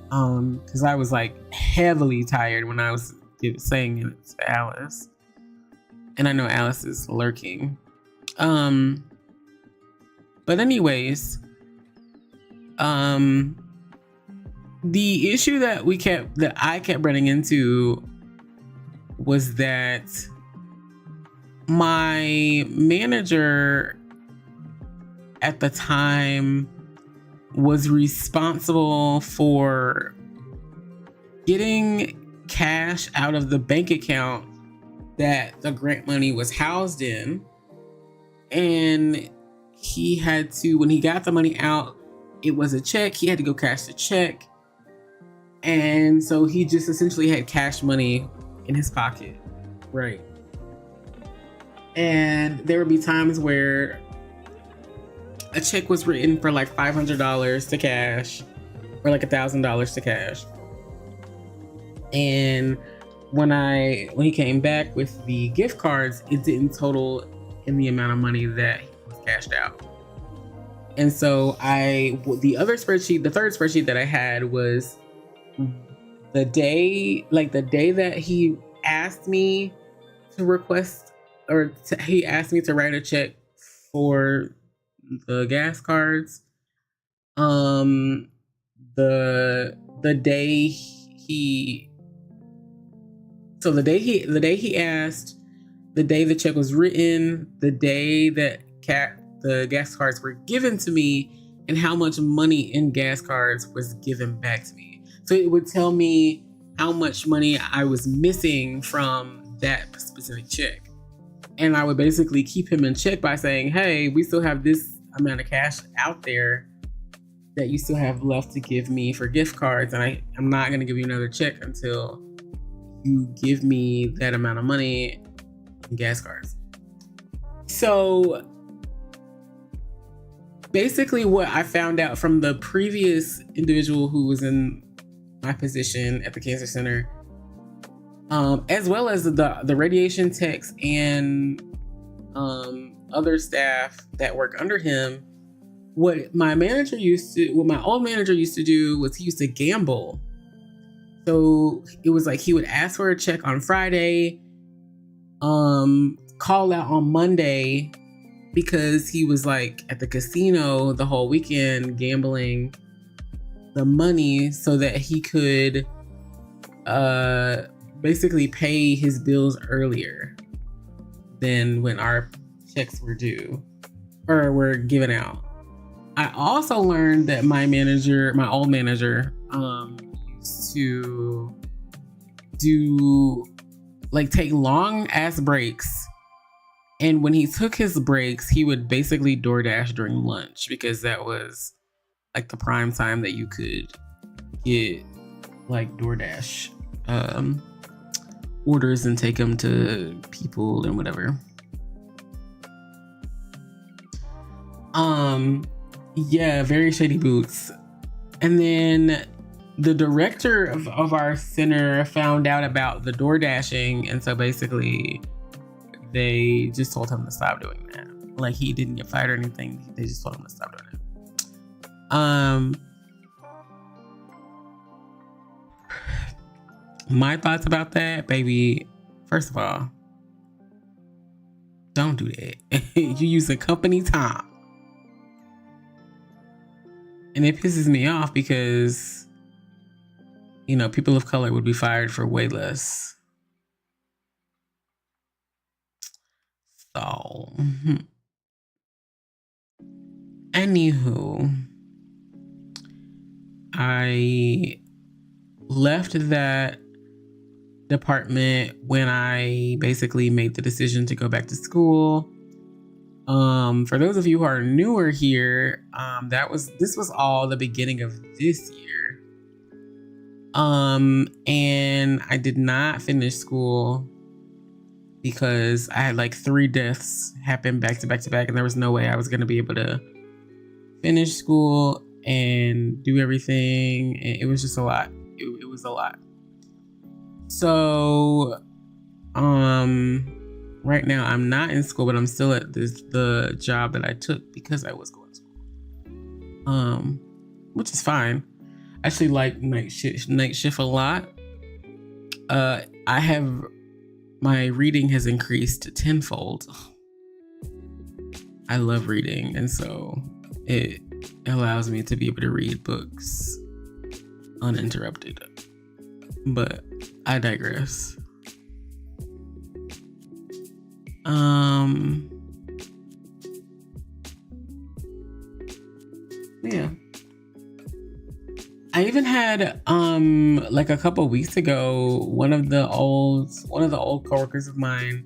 Because I was like heavily tired when I was saying it to Alice, and I know Alice is lurking. But anyways, the issue that I kept running into was that my manager at the time was responsible for getting cash out of the bank account that the grant money was housed in. And he had to, when he got the money out, it was a check. He had to go cash the check. And so he just essentially had cash money in his pocket. Right. And there would be times where a check was written for like $500 to cash or like $1,000 to cash. And when he came back with the gift cards, it didn't total in the amount of money that was cashed out. And so the third spreadsheet that I had was the day that he asked me to request, he asked me to write a check for the gas cards. The day he asked, the day the check was written, the day that the gas cards were given to me, and how much money in gas cards was given back to me. So it would tell me how much money I was missing from that specific check. And I would basically keep him in check by saying, hey, we still have this amount of cash out there that you still have left to give me for gift cards. And I'm not going to give you another check until you give me that amount of money in gas cards. So basically what I found out from the previous individual who was in my position at the cancer center, as well as the radiation techs and other staff that work under him, what my old manager used to do was he used to gamble. So it was like he would ask for a check on Friday, call out on Monday, because he was like at the casino the whole weekend gambling the money so that he could basically pay his bills earlier than when our checks were due, or were given out. I also learned that my old manager, used to do like take long ass breaks. And when he took his breaks, he would basically DoorDash during lunch because that was like the prime time that you could get like DoorDash orders and take them to people and whatever. Yeah, very shady boots. And then the director of our center found out about the door dashing, and so basically they just told him to stop doing that. Like, he didn't get fired or anything. They just told him to stop doing it. My thoughts about that, baby. First of all, don't do that. You use a company time. And it pisses me off because, you know, people of color would be fired for way less. So, anywho, I left that department when I basically made the decision to go back to school. For those of you who are newer here, this was all the beginning of this year. And I did not finish school because I had like 3 deaths happen back to back to back, and there was no way I was going to be able to finish school and do everything. And it was just a lot. It was a lot. So, right now I'm not in school, but I'm still at the job that I took because I was going to school. Which is fine. I actually like night shift a lot. My reading has increased tenfold. I love reading, and so it allows me to be able to read books uninterrupted. But I digress. Yeah. I even had like a couple weeks ago, one of the old coworkers of mine,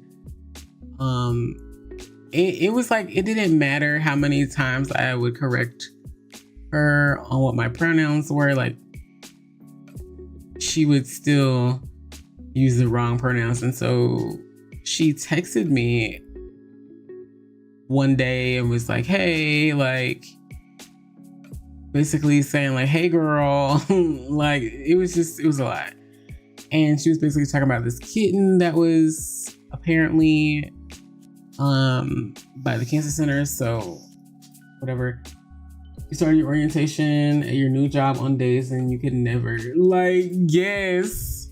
it was like it didn't matter how many times I would correct her on what my pronouns were, like she would still use the wrong pronouns. And so she texted me one day and was like, hey, like basically saying like, hey girl, like it was a lot. And she was basically talking about this kitten that was apparently by the cancer center. So whatever, you started your orientation at your new job on days and you could never, like, yes.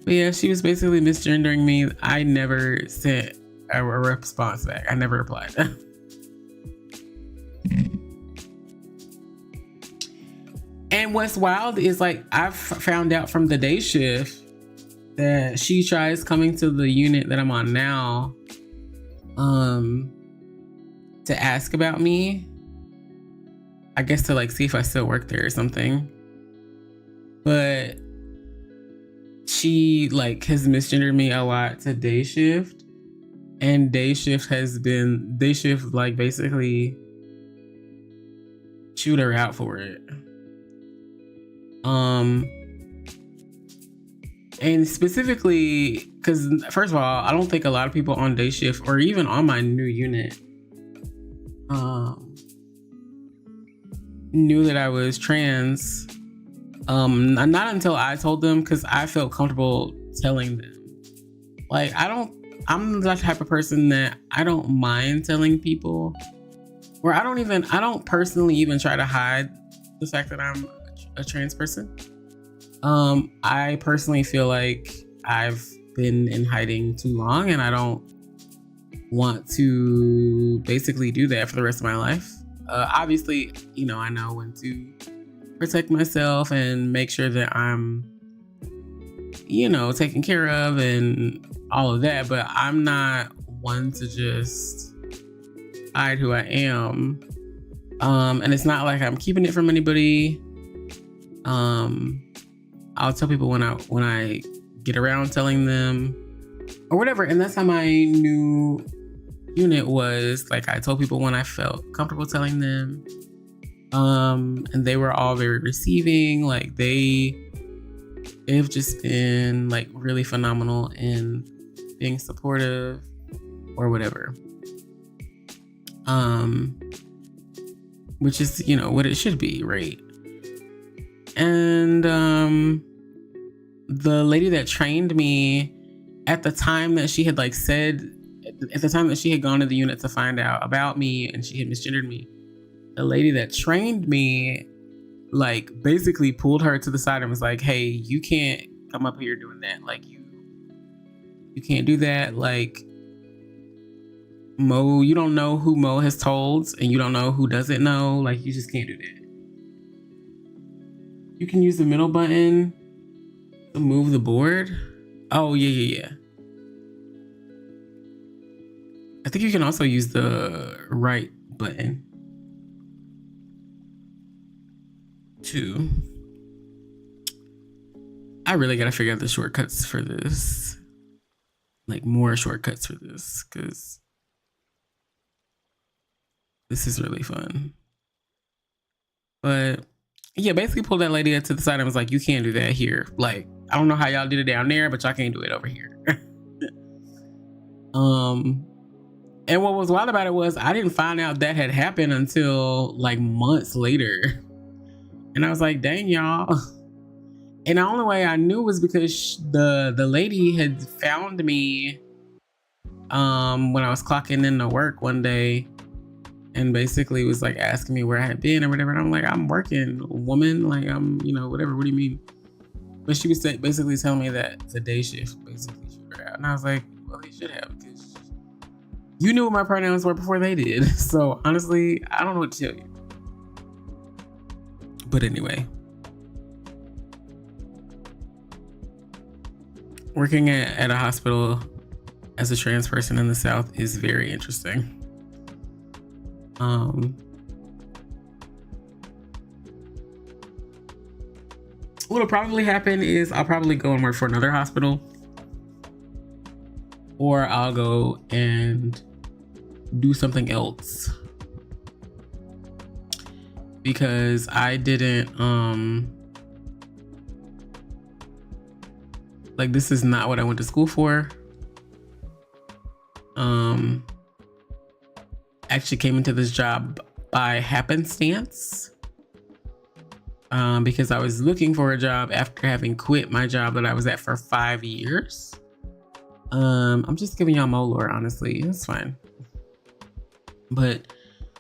But yeah, she was basically misgendering me. I never sent a response back. I never replied. And what's wild is, like, I've found out from the day shift that she tries coming to the unit that I'm on now to ask about me. I guess to like see if I still work there or something. But she like has misgendered me a lot to day shift. And day shift like basically chewed her out for it. And specifically, because first of all, I don't think a lot of people on day shift or even on my new unit knew that I was trans. Not until I told them, because I felt comfortable telling them. Like, I'm the type of person that I don't mind telling people, or I don't personally even try to hide the fact that I'm a trans person. I personally feel like I've been in hiding too long, and I don't want to basically do that for the rest of my life. Obviously, you know, I know when to protect myself and make sure that I'm, you know, taken care of and all of that, but I'm not one to just hide who I am. And it's not like I'm keeping it from anybody. I'll tell people when I get around telling them or whatever. And that's how my new unit was. Like, I told people when I felt comfortable telling them. And they were all very receiving. Like, they've just been like really phenomenal in being supportive or whatever. Which is, what it should be, right? And the lady that trained me at the time that she had at the time that she had gone to the unit to find out about me and she had misgendered me, the lady that trained me like basically pulled her to the side and was like, hey, you can't come up here doing that. Like, you can't do that. Like, Mo, you don't know who Mo has told and you don't know who doesn't know. Like, you just can't do that. You can use the middle button to move the board. Oh, yeah. I think you can also use the right button too. I really gotta figure out the shortcuts for this. Like, more shortcuts for this, because this is really fun. But yeah, basically pulled that lady up to the side and was like, you can't do that here. Like, I don't know how y'all did it down there, but y'all can't do it over here. And what was wild about it was I didn't find out that had happened until like months later. And I was like, dang, y'all. And the only way I knew was because the lady had found me when I was clocking into work one day and basically was like asking me where I had been or whatever. And I'm like, I'm working, woman. Like, I'm, whatever. What do you mean? But she was basically telling me that the day shift basically shoot her out. And I was like, well, they should have, because you knew what my pronouns were before they did. So honestly, I don't know what to tell you. But anyway, working at a hospital as a trans person in the South is very interesting. What'll probably happen is I'll probably go and work for another hospital, or I'll go and do something else, because I didn't like, this is not what I went to school for. Actually came into this job by happenstance, because I was looking for a job after having quit my job that I was at for 5 years. I'm just giving y'all more lore, honestly. It's fine. But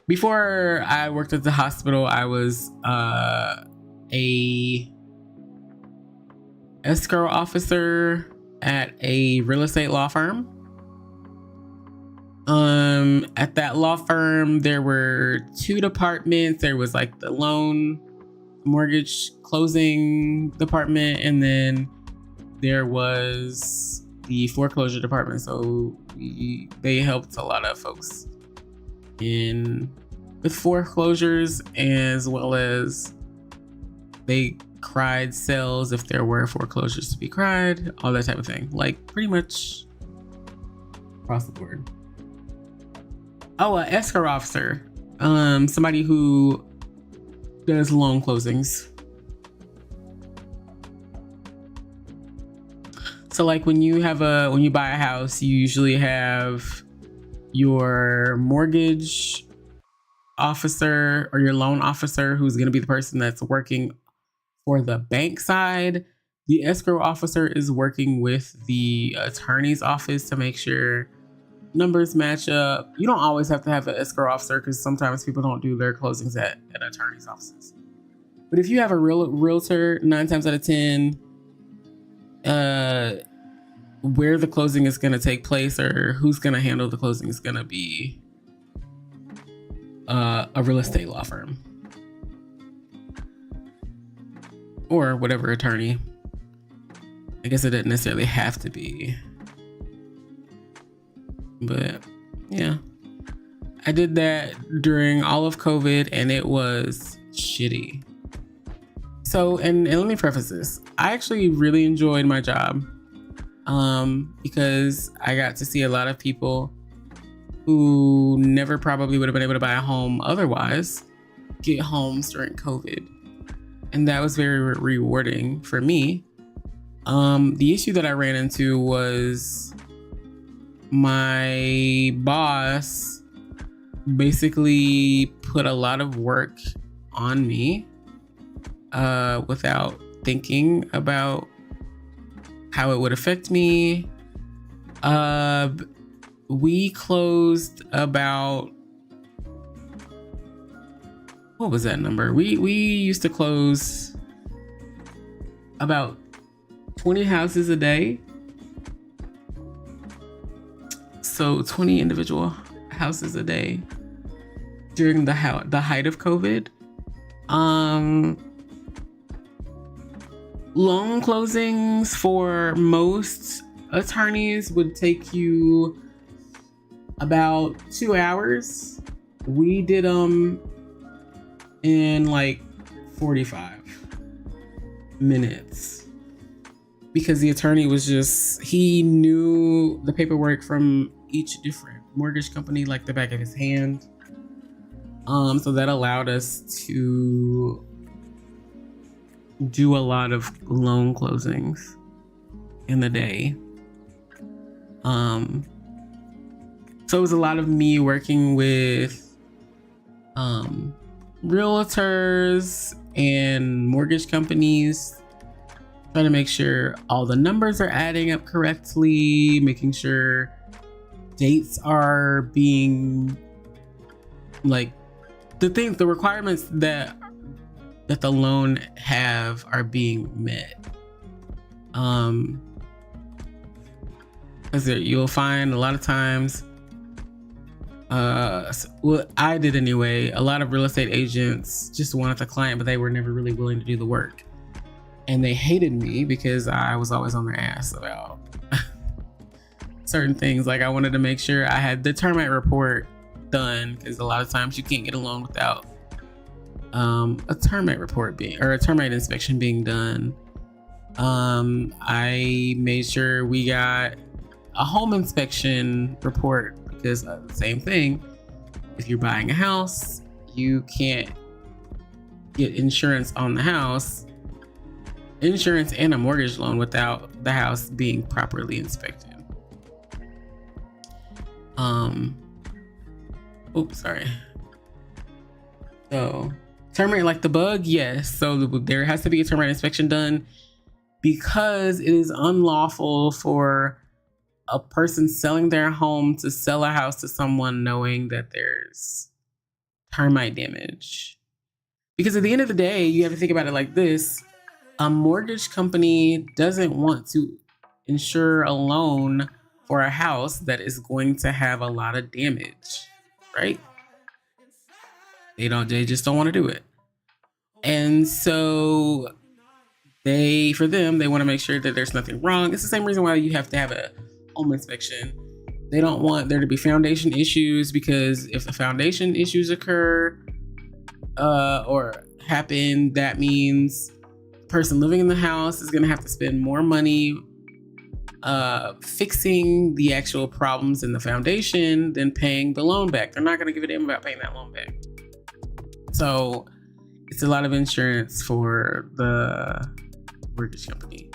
before I worked at the hospital, I was a escrow officer at a real estate law firm. At that law firm, there were 2 departments. There was like the loan mortgage closing department, and then there was the foreclosure department. So they helped a lot of folks with foreclosures, as well as they cried sales if there were foreclosures to be cried, all that type of thing. Like, pretty much across the board. Oh, an escrow officer. Somebody who does loan closings. So like when you buy a house, you usually have your mortgage officer or your loan officer, who's going to be the person that's working for the bank side. The escrow officer is working with the attorney's office to make sure numbers match up. You don't always have to have an escrow officer, because sometimes people don't do their closings at attorney's offices. But if you have a realtor, 9 times out of 10, where the closing is going to take place or who's going to handle the closing is going to be a real estate law firm or whatever attorney. I guess it doesn't necessarily have to be But yeah, I did that during all of COVID and it was shitty. So, and let me preface this. I actually really enjoyed my job because I got to see a lot of people who never probably would have been able to buy a home otherwise get homes during COVID. And that was very rewarding for me. The issue that I ran into was my boss basically put a lot of work on me without thinking about how it would affect me. We closed about, what was that number? We used to close about 20 houses a day. So 20 individual houses a day during the height of COVID. Loan closings for most attorneys would take you about 2 hours. We did them in like 45 minutes because the attorney was he knew the paperwork from each different mortgage company like the back of his hand. So that allowed us to do a lot of loan closings in the day. So it was a lot of me working with realtors and mortgage companies, trying to make sure all the numbers are adding up correctly, making sure dates are being like the requirements that the loan have are being met. Because you'll find a lot of times, what I did anyway, a lot of real estate agents just wanted the client, but they were never really willing to do the work. And they hated me because I was always on their ass about certain things. Like I wanted to make sure I had the termite report done, because a lot of times you can't get a loan without a termite report or a termite inspection being done. I made sure we got a home inspection report, because the same thing, if you're buying a house, you can't get insurance on the house, insurance and a mortgage loan without the house being properly inspected. Oops, sorry. So termite like the bug, yes. So there has to be a termite inspection done, because it is unlawful for a person selling their home to sell a house to someone knowing that there's termite damage. Because at the end of the day, you have to think about it like this. A mortgage company doesn't want to insure a loan for a house that is going to have a lot of damage, right? They just don't want to do it. And so they want to make sure that there's nothing wrong. It's the same reason why you have to have a home inspection. They don't want there to be foundation issues, because if the foundation issues occur or happen, that means the person living in the house is going to have to spend more money fixing the actual problems in the foundation than paying the loan back. They're not going to give a damn about paying that loan back. So it's a lot of insurance for the mortgage company.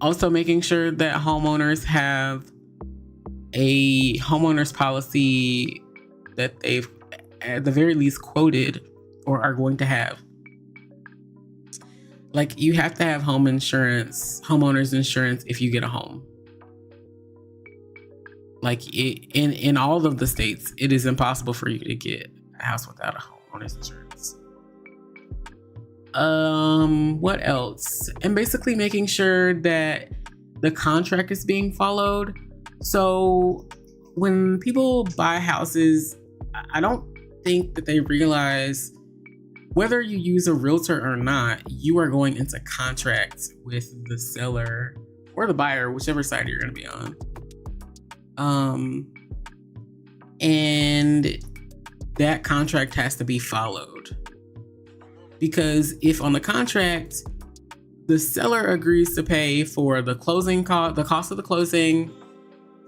Also making sure that homeowners have a homeowner's policy that they've at the very least quoted or are going to have. Like, you have to have homeowner's insurance if you get a home. Like in all of the states, it is impossible for you to get a house without a homeowner's insurance. What else? And basically making sure that the contract is being followed. So when people buy houses, I don't think that they realize whether you use a realtor or not, you are going into contract with the seller or the buyer, whichever side you're going to be on. And that contract has to be followed. Because if on the contract, the seller agrees to pay for the closing cost, the cost of the closing,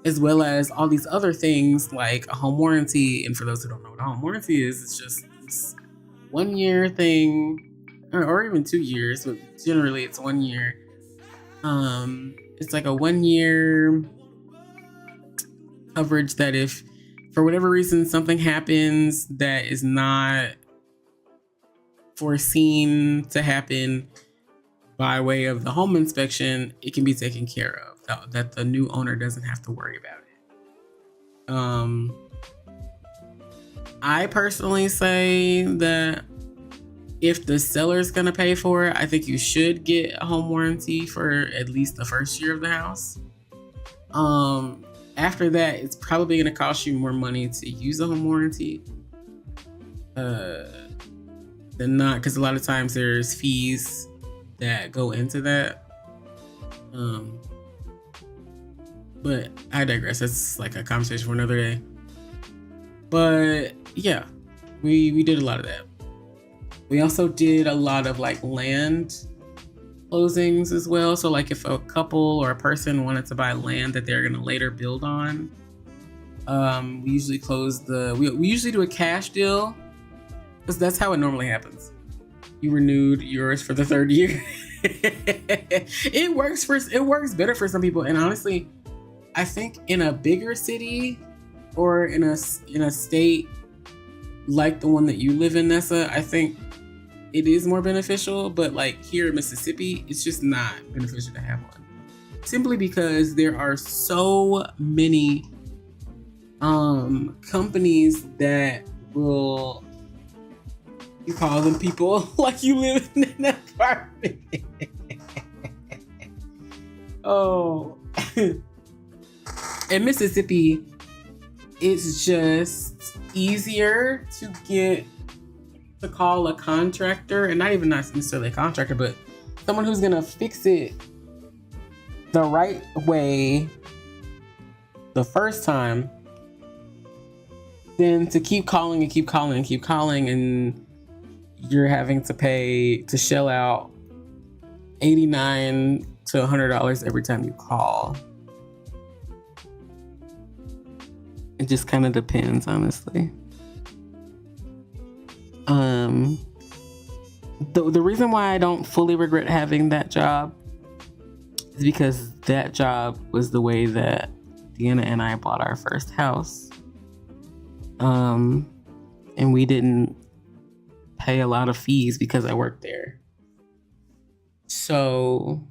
as well as all these other things like a home warranty. And for those who don't know what a home warranty is, it's just this 1 year thing, or even 2 years, but generally it's 1 year. It's like a 1 year coverage that if for whatever reason something happens that is not foreseen to happen by way of the home inspection, it can be taken care of, that the new owner doesn't have to worry about it. I personally say that if the seller's gonna pay for it, I think you should get a home warranty for at least the first year of the house. After that, it's probably gonna cost you more money to use a home warranty than not, because a lot of times there's fees that go into that. But I digress. That's like a conversation for another day. But yeah, we did a lot of that. We also did a lot of like land closings as well. So like if a couple or a person wanted to buy land that they're gonna later build on, we usually we usually do a cash deal, because that's how it normally happens. You renewed yours for the 3rd year. It works better for some people, and honestly, I think in a bigger city or in a state like the one that you live in, Nessa, I think it is more beneficial. But like here in Mississippi, it's just not beneficial to have one, simply because there are so many companies that will, you call them people like you live in an apartment. Oh. In Mississippi, it's just easier to call a contractor, and not necessarily a contractor, but someone who's gonna fix it the right way the first time, than to keep calling and keep calling and keep calling, and you're having to shell out $89 to $100 every time you call. It just kind of depends, honestly. The reason why I don't fully regret having that job is because that job was the way that Deanna and I bought our first house. And we didn't pay a lot of fees because I worked there. So,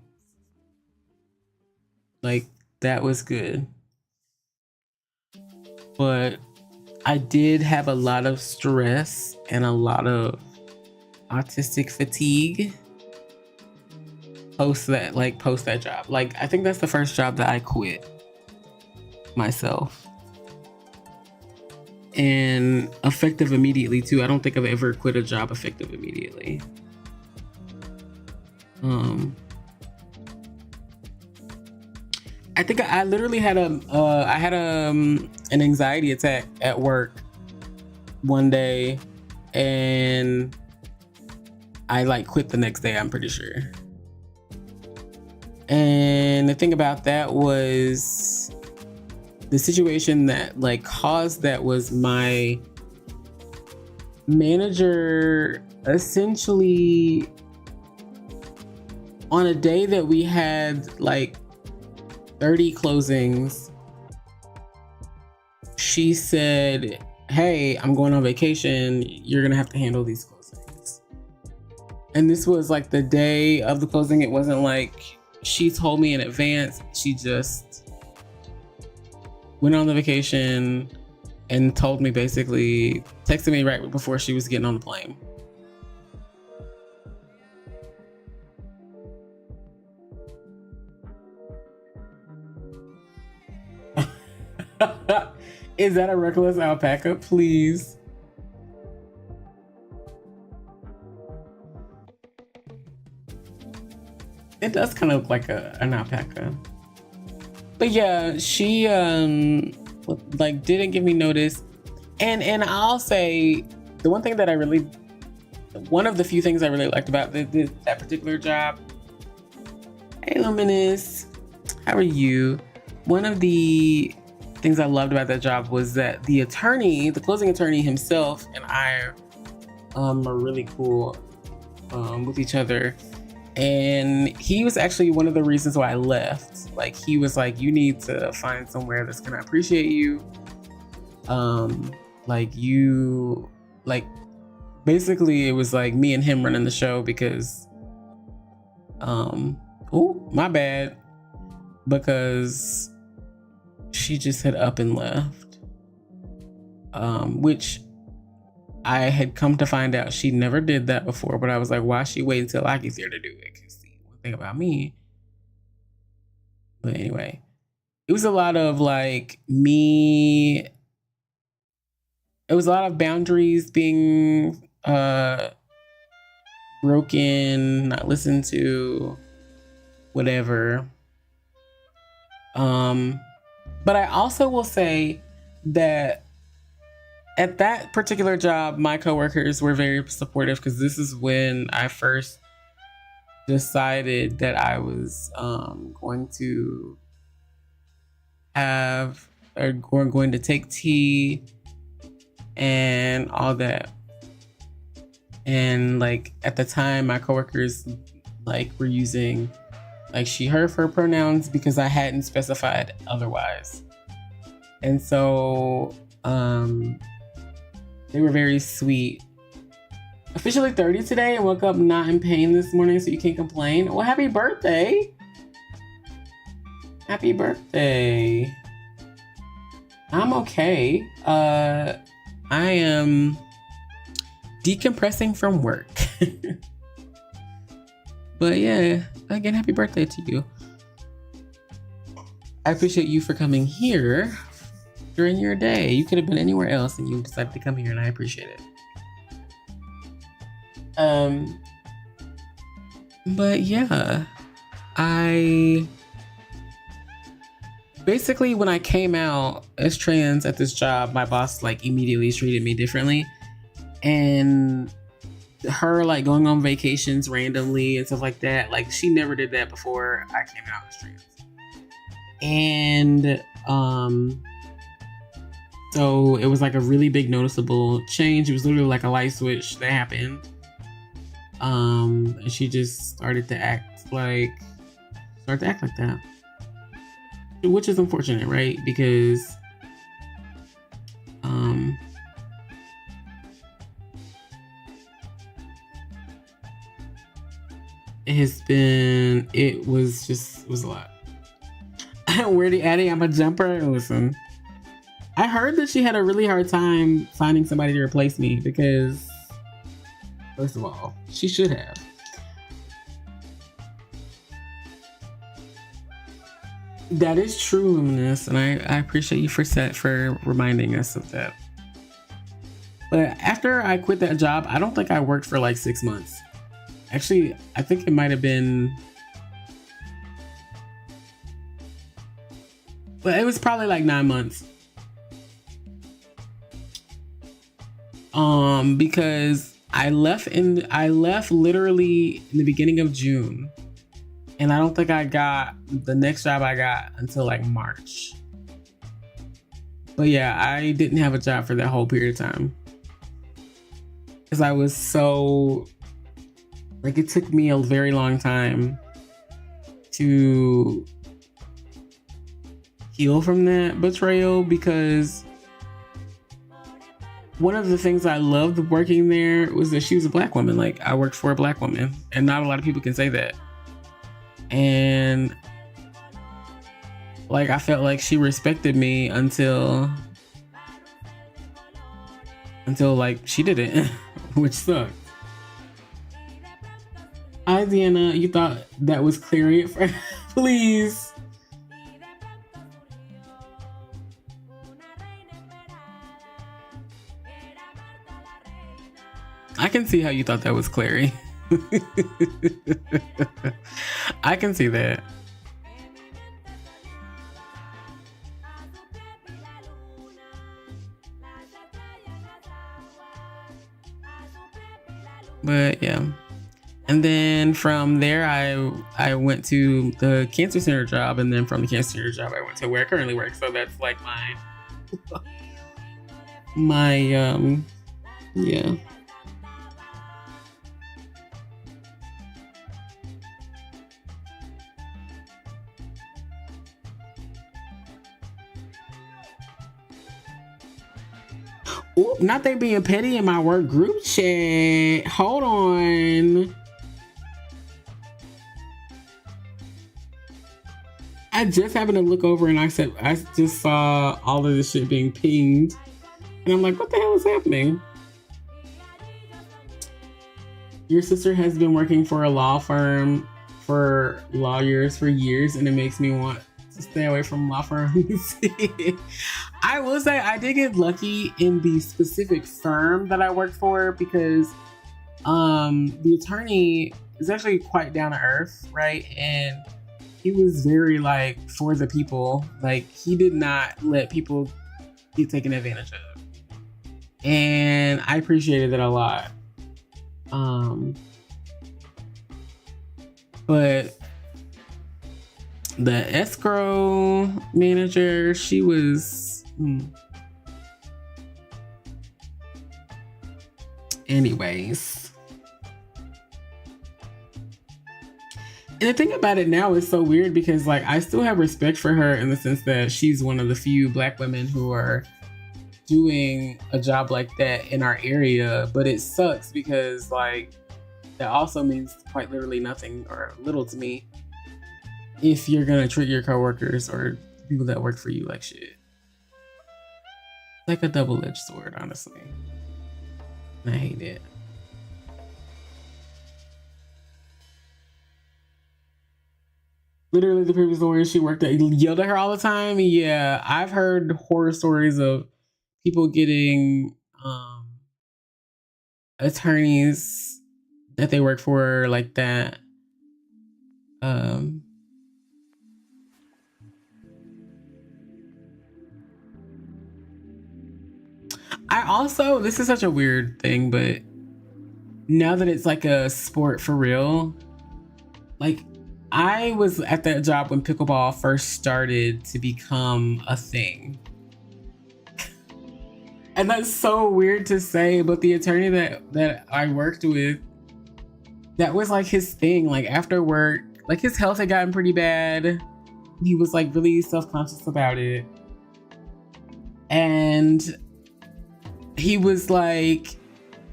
like, that was good. But I did have a lot of stress and a lot of autistic fatigue post that job. Like, I think that's the first job that I quit myself. And effective immediately too. I don't think I've ever quit a job effective immediately. I think I literally had an anxiety attack at work one day, and I like quit the next day, I'm pretty sure. And the thing about that was the situation that like caused that was my manager essentially, on a day that we had like 30 closings, she said, "Hey, I'm going on vacation. You're gonna have to handle these closings." And this was like the day of the closing. It wasn't like she told me in advance. She just went on the vacation and told me, basically texted me right before she was getting on the plane. Is that a reckless alpaca? Please. It does kind of look like an alpaca. But yeah, she like didn't give me notice. And I'll say the one thing that one of the few things I really liked about that particular job. Hey Luminous, how are you? One of the things I loved about that job was that the closing attorney himself and I are really cool with each other. And he was actually one of the reasons why I left. Like, he was like, you need to find somewhere that's gonna appreciate you. Basically it was like me and him running the show because oh, my bad. Because she just had up and left. Which I had come to find out she never did that before, but I was like, why she wait until I get there to do it? Because the one thing about me. But anyway, it was a lot of like me. It was a lot of boundaries being broken, not listened to, whatever. But I also will say that at that particular job, my coworkers were very supportive because this is when I first decided that I was going to going to take tea and all that. And like at the time, my coworkers like were using like she, her for pronouns because I hadn't specified otherwise. And so they were very sweet. Officially 30 today and woke up not in pain this morning, so you can't complain. Well, happy birthday. Happy birthday. I'm okay. I am decompressing from work. But yeah, again, happy birthday to you. I appreciate you for coming here during your day. You could have been anywhere else and you decided to come here, and I appreciate it. But yeah, I basically, when I came out as trans at this job, my boss like immediately treated me differently. And her like going on vacations randomly and stuff like that, like she never did that before I came out as trans. And so it was like a really big noticeable change. It was literally like a light switch that happened. And she just started to act like that, which is unfortunate, right? Because it was a lot. Where the Addie, I'm a jumper. Listen, I heard that she had a really hard time finding somebody to replace me because, first of all, she should have. That is true, Luminous, and I appreciate you for reminding us of that. But after I quit that job, I don't think I worked for like 6 months. Actually, I think it might have been, but it was probably like 9 months. Because I left literally in the beginning of June. And I don't think I got the next job I got until like March. But yeah, I didn't have a job for that whole period of time. Because I was so, like, it took me a very long time to heal from that betrayal, because one of the things I loved working there was that she was a Black woman. Like, I worked for a Black woman, and not a lot of people can say that. And like, I felt like she respected me until like she didn't, which sucked. Hi, Deanna. You thought that was clearing it? Please. I can see how you thought that was Clary. I can see that. But yeah. And then from there, I went to the cancer center job, and then from the cancer center job, I went to where I currently work. So that's like my yeah. Ooh, not they being petty in my work group chat. Hold on. I just happened to look over and I just saw all of this shit being pinged. And I'm like, what the hell is happening? Your sister has been working for a law firm for lawyers for years, and it makes me want to stay away from law firms. I will say I did get lucky in the specific firm that I worked for because the attorney is actually quite down to earth, right? And he was very like for the people. Like he did not let people get taken advantage of. And I appreciated that a lot. But the escrow manager, she was anyways. And the thing about it now is so weird because like I still have respect for her in the sense that she's one of the few Black women who are doing a job like that in our area, but it sucks because like that also means quite literally nothing or little to me if you're gonna treat your coworkers or people that work for you like shit. Like a double-edged sword, honestly. And I hate it. Literally the previous lawyer she worked at yelled at her all the time. Yeah, I've heard horror stories of people getting attorneys that they work for like that. I also, this is such a weird thing, but now that it's like a sport for real, like I was at that job when pickleball first started to become a thing. And that's so weird to say, but the attorney that I worked with, that was like his thing. Like after work, like his health had gotten pretty bad. He was like really self-conscious about it. And he was like,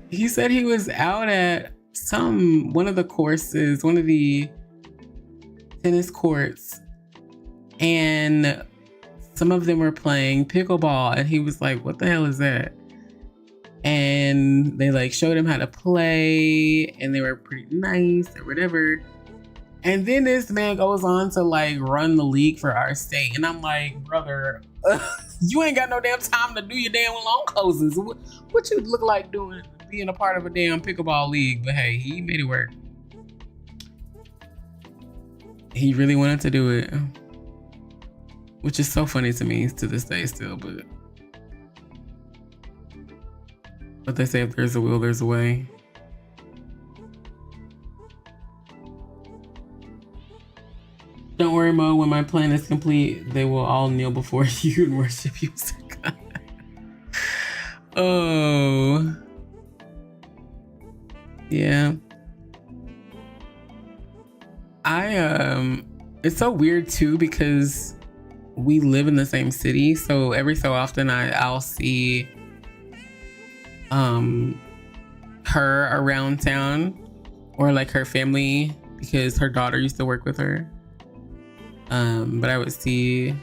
he said he was out at one of the courses, one of the tennis courts, and some of them were playing pickleball, and he was like, what the hell is that? And they like showed him how to play, and they were pretty nice or whatever. And then this man goes on to like run the league for our state, and I'm like, brother, you ain't got no damn time to do your damn long closes. What you look like doing, being a part of a damn pickleball league? But hey, he made it work. He really wanted to do it, which is so funny to me to this day still. But they say if there's a will, there's a way. Don't worry, Mo. When my plan is complete, they will all kneel before you and worship you. Oh, yeah. It's so weird too because we live in the same city, so every so often I'll see her around town or like her family because her daughter used to work with her. But I would see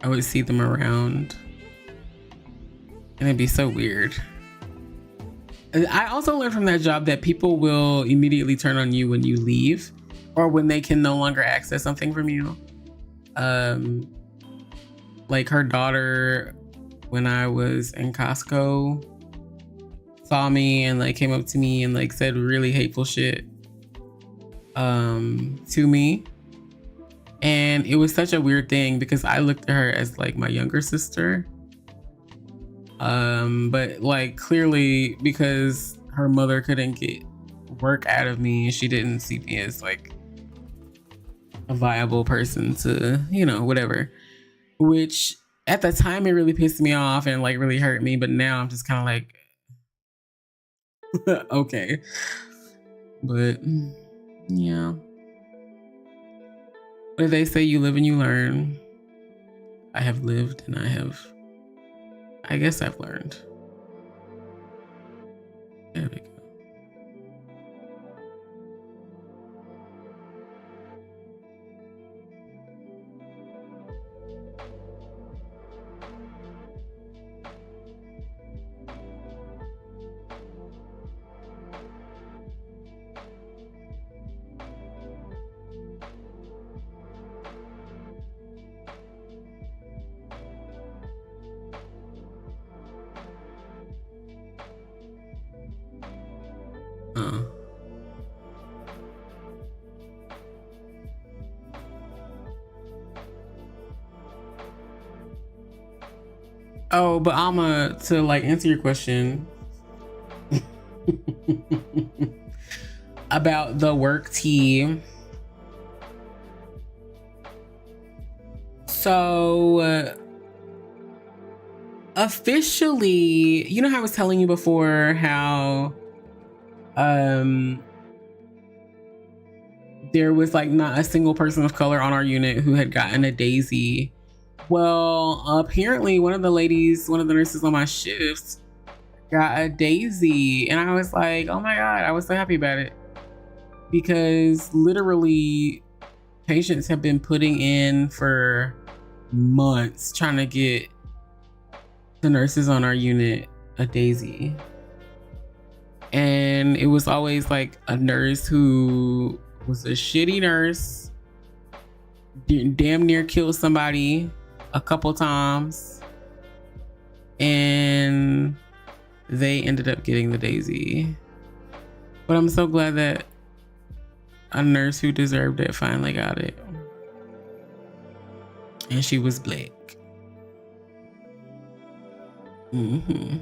them around, and it'd be so weird. I also learned from that job that people will immediately turn on you when you leave or when they can no longer access something from you. Like her daughter, when I was in Costco, saw me and like came up to me and like said really hateful shit. to me. And it was such a weird thing because I looked at her as like my younger sister. But like clearly because her mother couldn't get work out of me, she didn't see me as like a viable person to, you know, whatever. Which at the time it really pissed me off and like really hurt me, but now I'm just kind of like okay. But yeah. But they say you live and you learn. I have lived and I guess I've learned. There we go. Oh, but Alma, to like answer your question about the work tea. So officially, you know how I was telling you before how there was like not a single person of color on our unit who had gotten a daisy. Well, apparently one of the nurses on my shifts got a daisy. And I was like, oh my God, I was so happy about it. Because literally patients have been putting in for months trying to get the nurses on our unit a daisy. And it was always like a nurse who was a shitty nurse, damn near killed somebody a couple times, and they ended up getting the daisy. But I'm so glad that a nurse who deserved it finally got it. And she was black. Mm-hmm.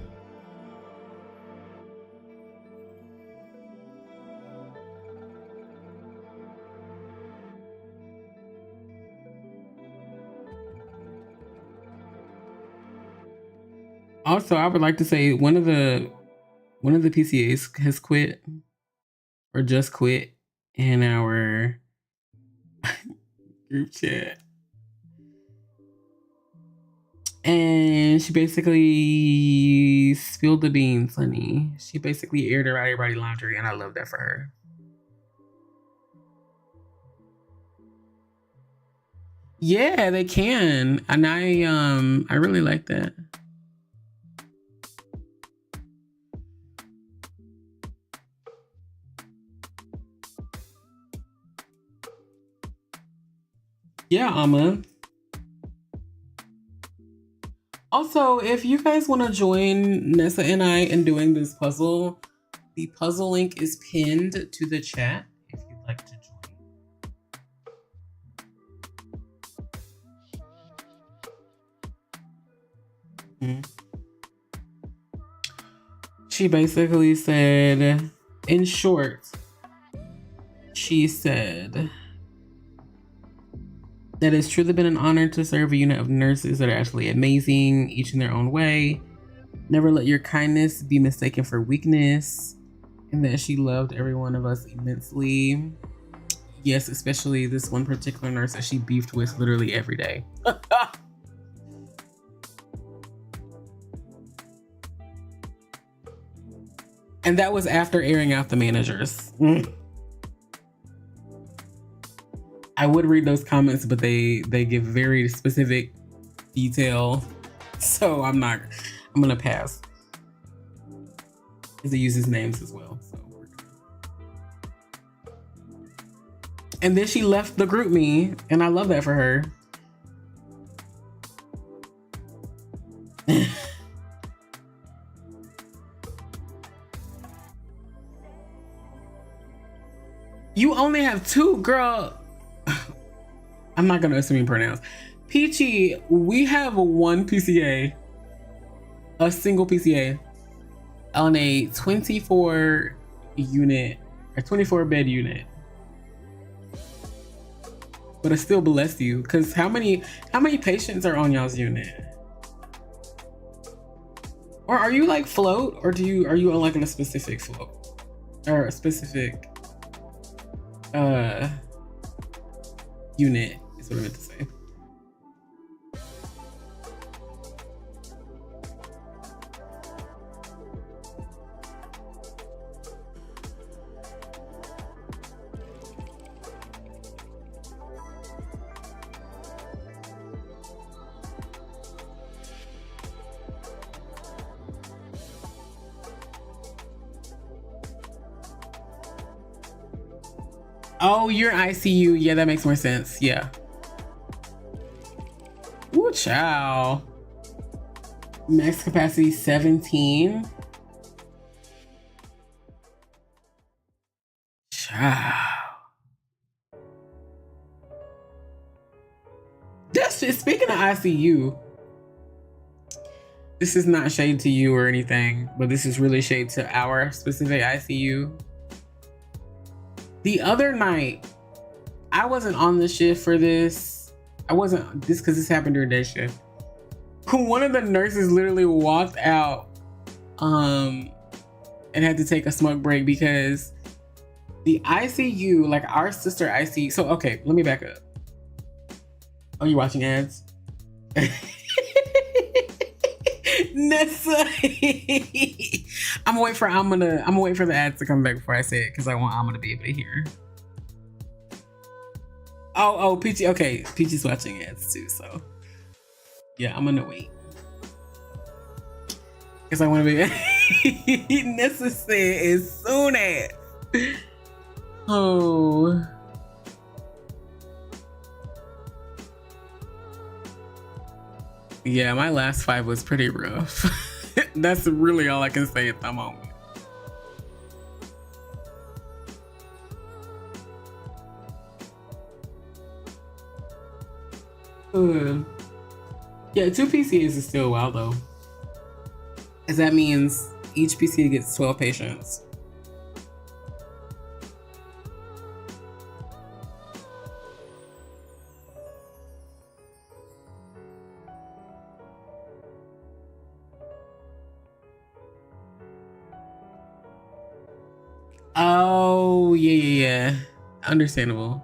Also, I would like to say one of the PCAs has quit or just quit in our group chat. And she basically spilled the beans, honey. She basically aired her out everybody's laundry, and I love that for her. Yeah, they can. And I really like that. Yeah, Amma. Also, if you guys want to join Nessa and I in doing this puzzle, the puzzle link is pinned to the chat if you'd like to join. She basically said, in short, she said that it's truly been an honor to serve a unit of nurses that are actually amazing, each in their own way. Never let your kindness be mistaken for weakness, and that she loved every one of us immensely. Yes, especially this one particular nurse that she beefed with literally every day. And that was after airing out the managers. I would read those comments, but they give very specific detail. So I'm gonna pass. Because it uses names as well. So. And then she left the group me, and I love that for her. You only have two, girl. I'm not gonna assume pronouns. Peachy, we have one PCA, a single PCA, on a 24 unit, a 24 bed unit. But it still bless you, because how many patients are on y'all's unit? Or are you like float, or are you on like in a specific float? Or a specific unit is what I meant to say. Oh, you're ICU. Yeah, that makes more sense. Yeah. Ooh, chow. Max capacity 17. Chow. That's just, speaking of ICU, this is not shade to you or anything, but this is really shade to our specific ICU. The other night, I wasn't on the shift for this. I wasn't, this because this happened during day shift. One of the nurses literally walked out and had to take a smoke break because the ICU, like our sister ICU. So, okay, let me back up. Oh, you watching ads? Nessa. I'm gonna wait for the ads to come back before I say it because I want Alma to be able to hear. Oh, Peachy. Okay, Peachy's watching ads too, so yeah, I'm gonna wait because I want to be. Nessa said as soon as. Oh. Yeah, my last 5 was pretty rough. That's really all I can say at the moment. Yeah, 2 PCAs is still wild though. Because that means each PCA gets 12 patients. Oh, yeah. Understandable.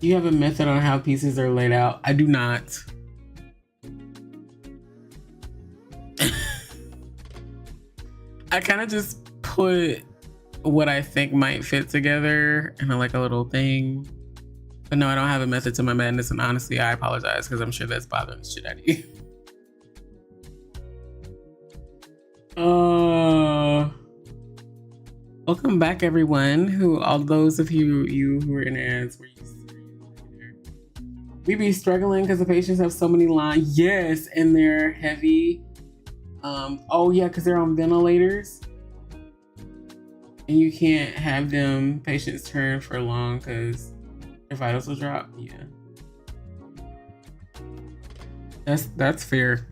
Do you have a method on how pieces are laid out? I do not. I kind of just put what I think might fit together in like a little thing. But no, I don't have a method to my madness, and honestly, I apologize because I'm sure that's bothering the shit out of you. Welcome back, everyone. All those of you who are in ads, we be struggling because the patients have so many lines. Yes, and they're heavy. Oh yeah, because they're on ventilators, and you can't have patients turn for long because their vitals will drop. Yeah, that's fair.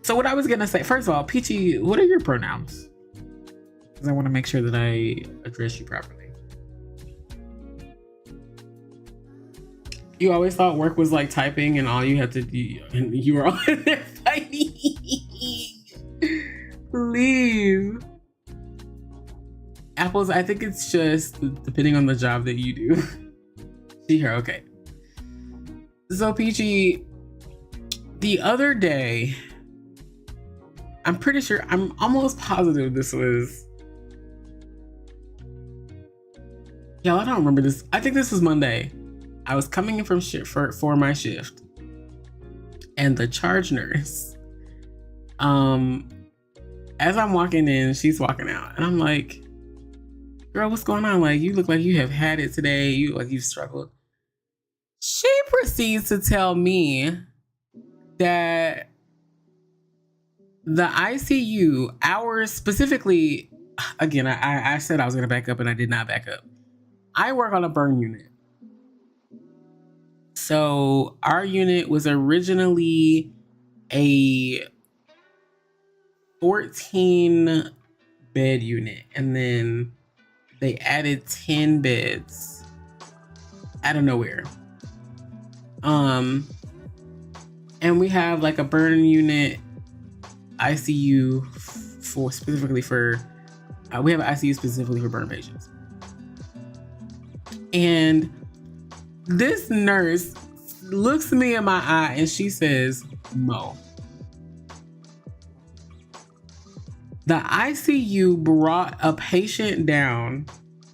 So what I was gonna say, first of all, Peachy, what are your pronouns? Because I want to make sure that I address you properly. You always thought work was like typing and all you had to do, and you were all in there fighting. Please. Apples, I think it's just depending on the job that you do. See her, okay. So Peachy, the other day, I'm pretty sure, I'm almost positive this was Y'all, I don't remember this. I think this was Monday. I was coming in from shift for my shift, and the charge nurse, as I'm walking in, she's walking out, and I'm like, "Girl, what's going on? Like, you look like you have had it today. You've struggled." She proceeds to tell me that the ICU, ours specifically, again, I said I was going to back up, and I did not back up. I work on a burn unit. So our unit was originally a 14 bed unit, and then they added 10 beds out of nowhere. And we have like a burn unit ICU we have an ICU specifically for burn patients. And this nurse looks me in my eye and she says, "Mo, the ICU brought a patient down,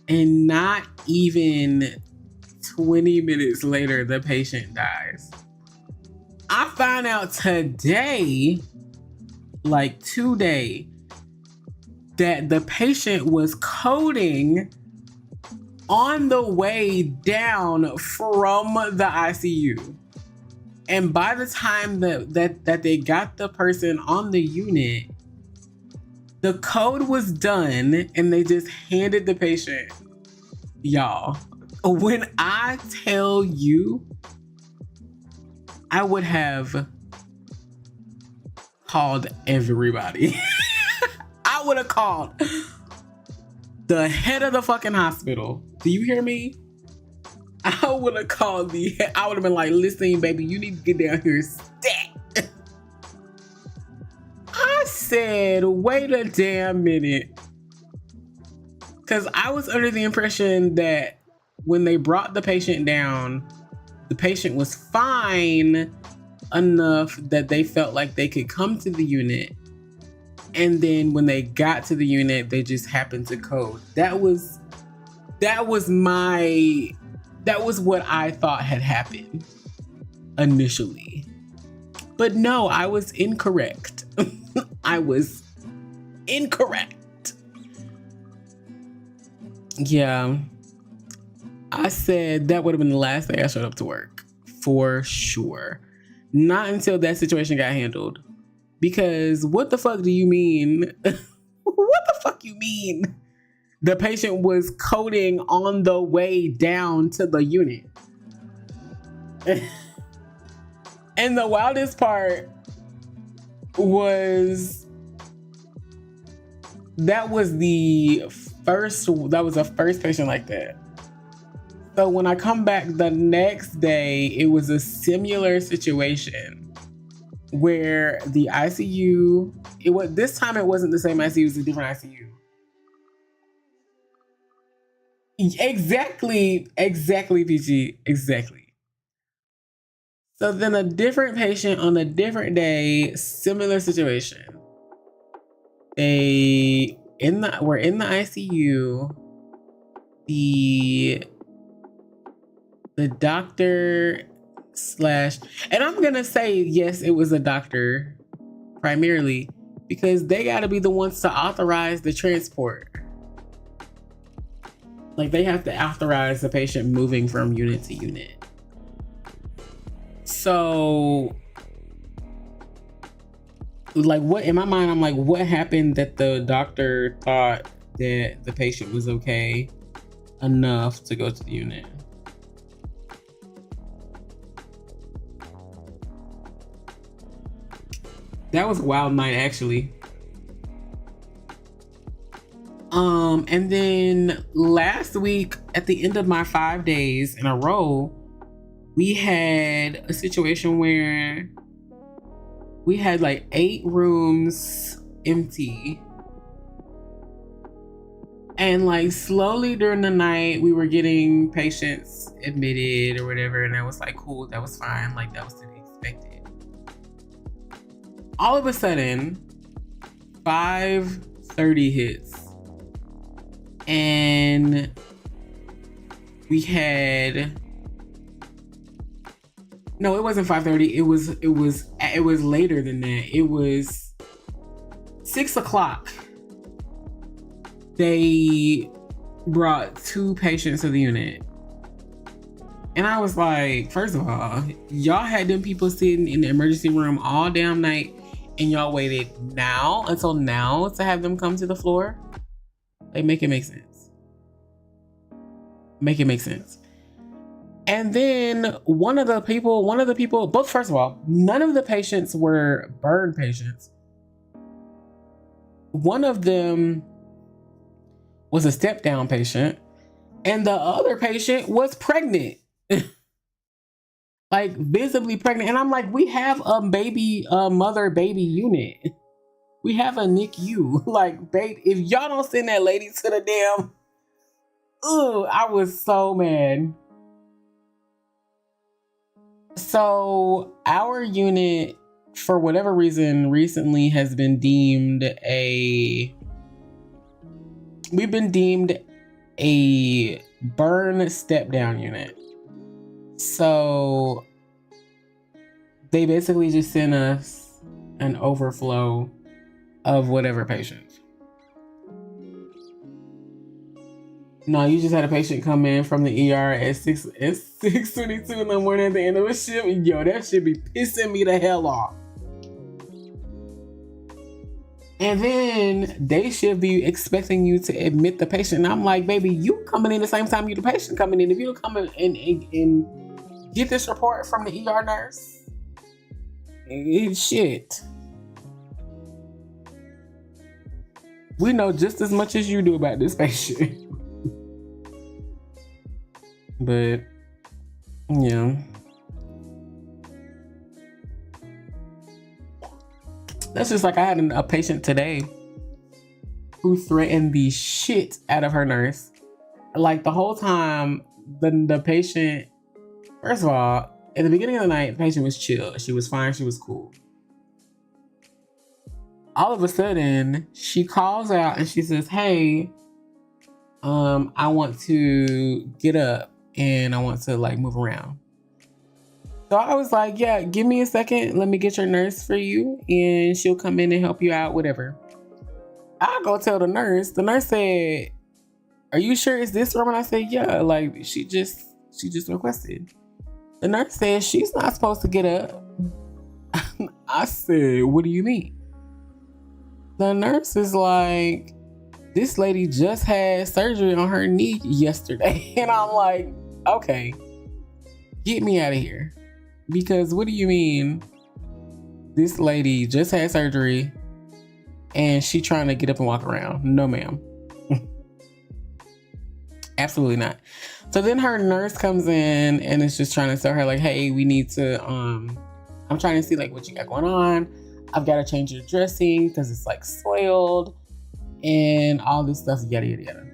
and not even 20 minutes later, the patient dies." I find out today, like today, that the patient was coding on the way down from the ICU. And by the time that they got the person on the unit, the code was done and they just handed the patient. Y'all, when I tell you, I would have called everybody. I would have called the head of the fucking hospital. Do you hear me? I would have called I would have been like, "Listen, baby, you need to get down here stat." I said, "Wait a damn minute." Because I was under the impression that when they brought the patient down, the patient was fine enough that they felt like they could come to the unit. And then when they got to the unit, they just happened to code. That was what I thought had happened initially. But no, I was incorrect. I was incorrect. Yeah. I said that would have been the last day I showed up to work. For sure. Not until that situation got handled. Because what the fuck do you mean? What the fuck you mean? The patient was coding on the way down to the unit. And the wildest part was that was the first patient like that. So when I come back the next day, it was a similar situation where the ICU, this time it wasn't the same ICU, it was a different ICU. Exactly, PG, exactly. So then a different patient on a different day, similar situation. We're in the ICU. The doctor and I'm gonna say yes, it was a doctor primarily because they gotta be the ones to authorize the transport. Like they have to authorize the patient moving from unit to unit. So like what in my mind, I'm like, what happened that the doctor thought that the patient was okay enough to go to the unit? That was a wild night, actually. And then last week, at the end of my 5 days in a row, we had a situation where we had like 8 rooms empty. And like slowly during the night, we were getting patients admitted or whatever. And that was like, cool, that was fine. Like that was to be expected. All of a sudden, 5:30 hits. And we had, no, it wasn't 5:30. It was later than that. It was 6 o'clock. They brought 2 patients to the unit. And I was like, first of all, y'all had them people sitting in the emergency room all damn night, and y'all waited until now to have them come to the floor. Like, make it make sense. Make it make sense. And then one of the people, both, first of all, none of the patients were burn patients. One of them was a step down patient, and the other patient was pregnant. Like, visibly pregnant. And I'm like, we have a mother baby unit. We have a NICU. Like, babe, if y'all don't send that lady to the damn, I was so mad. So our unit, for whatever reason, recently has been deemed a burn step down unit. So they basically just sent us an overflow of whatever patients. No, you just had a patient come in from the ER at 6:22 in the morning at the end of a shift. Yo, that should be pissing me the hell off. And then they should be expecting you to admit the patient. And I'm like, baby, you coming in the same time you the patient coming in. If you don't come in and get this report from the ER nurse, it's shit. We know just as much as you do about this patient. But, yeah. That's just like I had a patient today who threatened the shit out of her nurse. Like, the whole time, the patient, first of all, at the beginning of the night, the patient was chill. She was fine. She was cool. All of a sudden, she calls out and she says, hey, I want to get up and I want to, like, move around. So I was like, yeah, give me a second. Let me get your nurse for you and she'll come in and help you out, whatever. I go tell the nurse. The nurse said, are you sure it's this room? And I said, yeah, like, she just requested. The nurse said she's not supposed to get up. I said, what do you mean? The nurse is like, this lady just had surgery on her knee yesterday. And I'm like, okay, get me out of here. Because what do you mean this lady just had surgery and she trying to get up and walk around? No, ma'am. Absolutely not. So then her nurse comes in and is just trying to tell her, like, hey, we need to, I'm trying to see, like, what you got going on. I've got to change your dressing because it's, like, soiled and all this stuff, yada, yada, yada.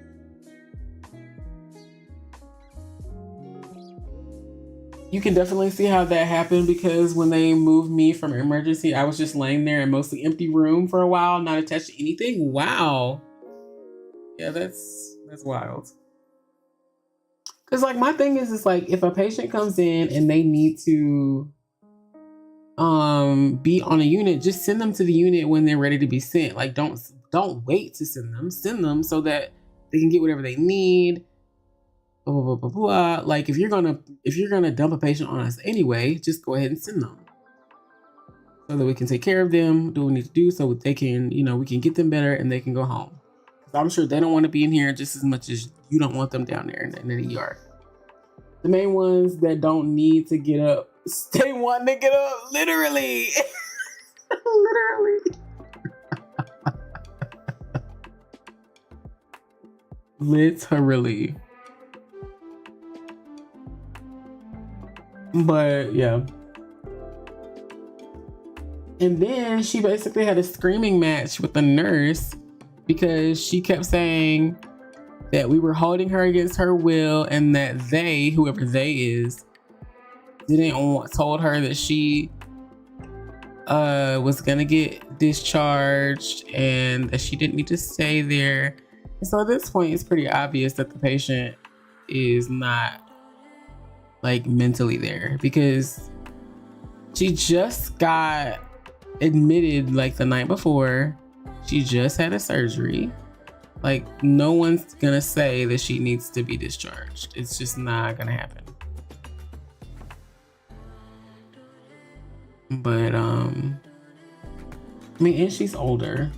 You can definitely see how that happened because when they moved me from emergency, I was just laying there in mostly empty room for a while, not attached to anything. Wow. Yeah, that's wild. Because, like, my thing is like, if a patient comes in and they need to be on a unit, just send them to the unit when they're ready to be sent. Like, don't wait to send them so that they can get whatever they need. Blah, blah, blah, blah, blah. Like, if you're gonna dump a patient on us anyway, just go ahead and send them so that we can take care of them, do what we need to do so they can, we can get them better and they can go home. I'm sure they don't want to be in here just as much as you don't want them down there in the ER. The main ones that don't need to get up, stay wanting to get up, literally. Literally. But yeah. And then she basically had a screaming match with the nurse because she kept saying that we were holding her against her will and that they, whoever they is, told her that she was gonna get discharged and that she didn't need to stay there. And so at this point, it's pretty obvious that the patient is not like mentally there, because she just got admitted like the night before. She just had a surgery. Like, no one's gonna say that she needs to be discharged. It's just not gonna happen. But I mean, and she's older.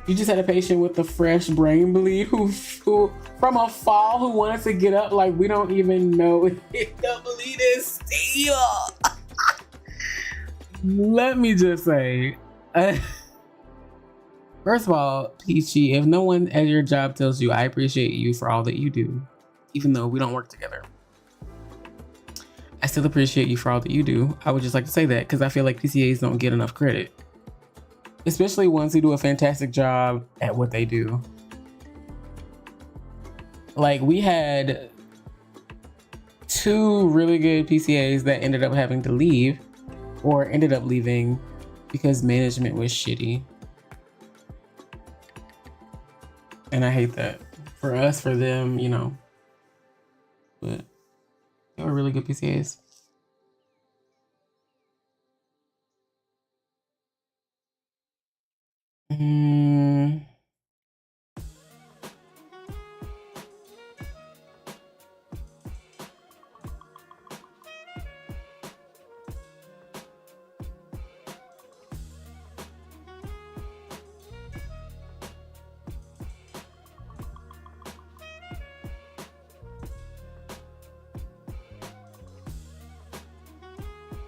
You just had a patient with a fresh brain bleed who from a fall who wanted to get up. Like, we don't even know if the bleed is still. Let me just say, first of all, Peachy, if no one at your job tells you, I appreciate you for all that you do, even though we don't work together, I still appreciate you for all that you do. I would just like to say that because I feel like PCAs don't get enough credit, especially ones who do a fantastic job at what they do. Like, we had 2 really good PCAs that ended up having to leave, or ended up leaving because management was shitty. And I hate that. For us, for them, you know. But they were really good PCAs.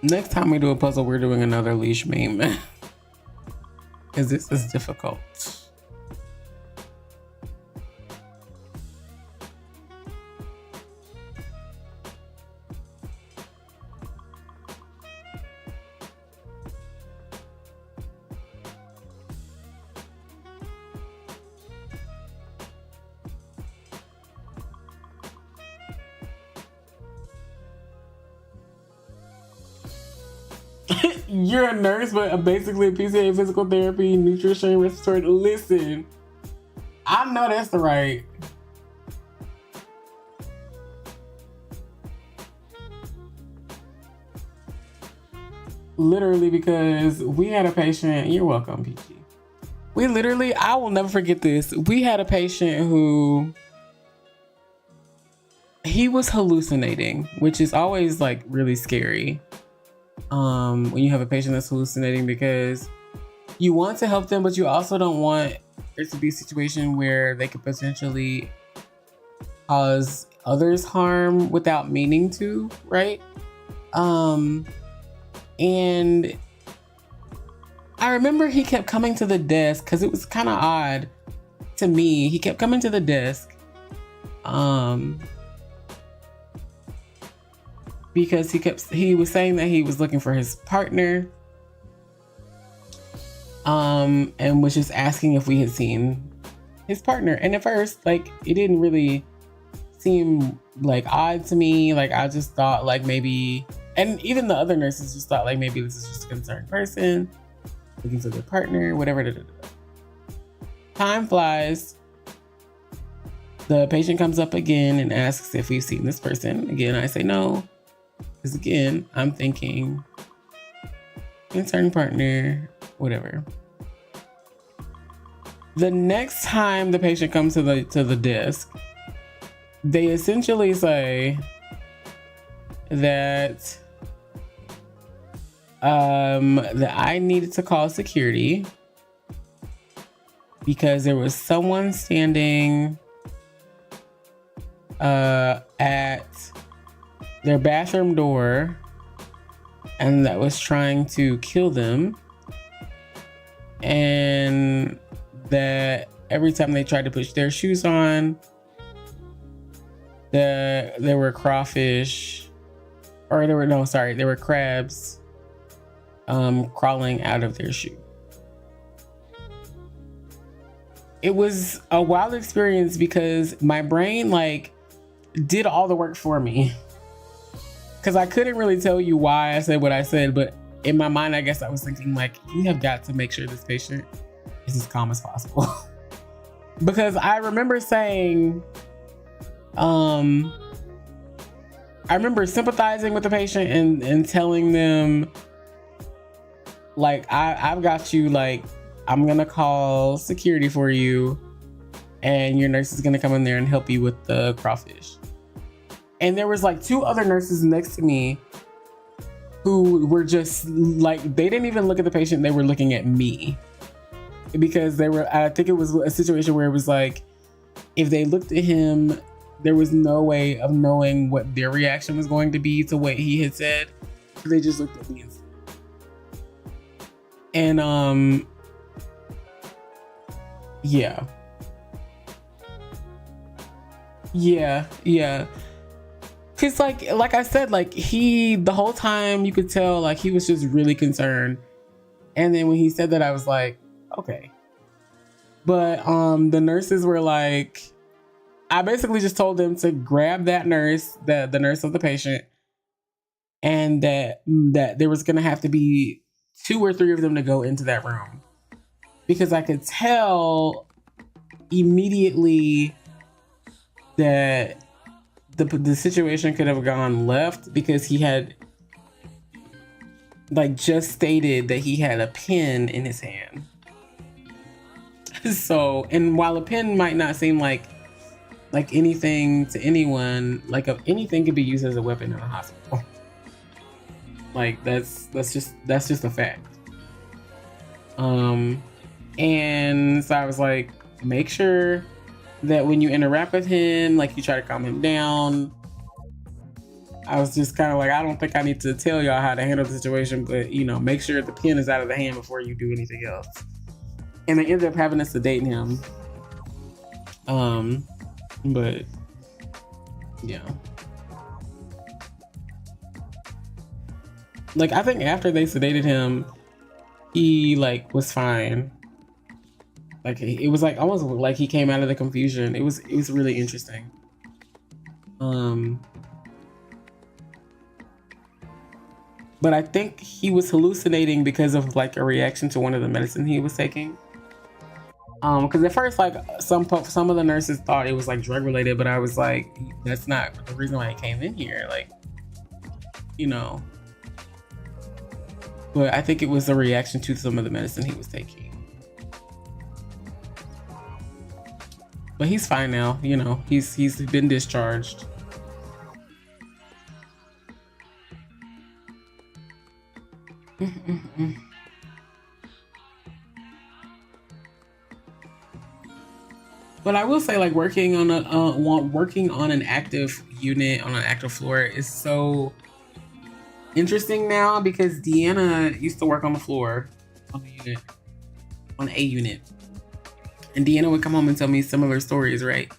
Next time we do a puzzle, we're doing another leash meme. Because this is difficult. You're a nurse, but basically a PCA, physical therapy, nutrition, respiratory. Listen, I know that's the right. Literally, because we had a patient. You're welcome, PG. We literally, I will never forget this. We had a patient who, he was hallucinating, which is always like really scary. When you have a patient that's hallucinating, because you want to help them, but you also don't want there to be a situation where they could potentially cause others harm without meaning to, right? And I remember he kept coming to the desk because it was kind of odd to me. He kept coming to the desk because he was saying that he was looking for his partner, and was just asking if we had seen his partner. And at first, like, it didn't really seem like odd to me. Like, I just thought like maybe, and even the other nurses just thought like maybe this is just a concerned person looking for their partner, whatever. Time flies. The patient comes up again and asks if we've seen this person. Again, I say no. Because again, I'm thinking concerned partner, whatever. The next time the patient comes to the desk, they essentially say that that I needed to call security because there was someone standing at their bathroom door and that was trying to kill them, and that every time they tried to push their shoes on, there were crawfish, or there were crabs crawling out of their shoe. It was a wild experience because my brain like did all the work for me. Because I couldn't really tell you why I said what I said, but in my mind, I guess I was thinking like, you have got to make sure this patient is as calm as possible. Because I remember saying, I remember sympathizing with the patient and telling them, like, I've got you, like, I'm gonna call security for you, and your nurse is gonna come in there and help you with the crawfish. And there was like 2 other nurses next to me who were just like, they didn't even look at the patient, they were looking at me. Because I think it was a situation where it was like, if they looked at him, there was no way of knowing what their reaction was going to be to what he had said. So they just looked at me and yeah. Cause like I said, like the whole time you could tell like he was just really concerned. And then when he said that, I was like, okay. But the nurses were like, I basically just told them to grab that nurse, the nurse of the patient, and that there was gonna have to be 2 or 3 of them to go into that room. Because I could tell immediately that the situation could have gone left, because he had like just stated that he had a pen in his hand. So, and while a pen might not seem like anything to anyone, like anything could be used as a weapon in a hospital. Like that's just a fact. And so I was like, make sure that when you interact with him, like you try to calm him down. I was just kind of like, I don't think I need to tell y'all how to handle the situation, but make sure the pen is out of the hand before you do anything else. And they ended up having to sedate him. But yeah. Like I think after they sedated him, he like was fine. Like it was like almost like he came out of the confusion. It was really interesting. But I think he was hallucinating because of like a reaction to one of the medicine he was taking. Because at first, like some of the nurses thought it was like drug related, but I was like, that's not the reason why he came in here. Like, But I think it was a reaction to some of the medicine he was taking. But he's fine now. He's been discharged. But I will say, like working on an active unit on an active floor is so interesting now, because Deanna used to work on the floor on a unit, and Deanna would come home and tell me similar stories, right?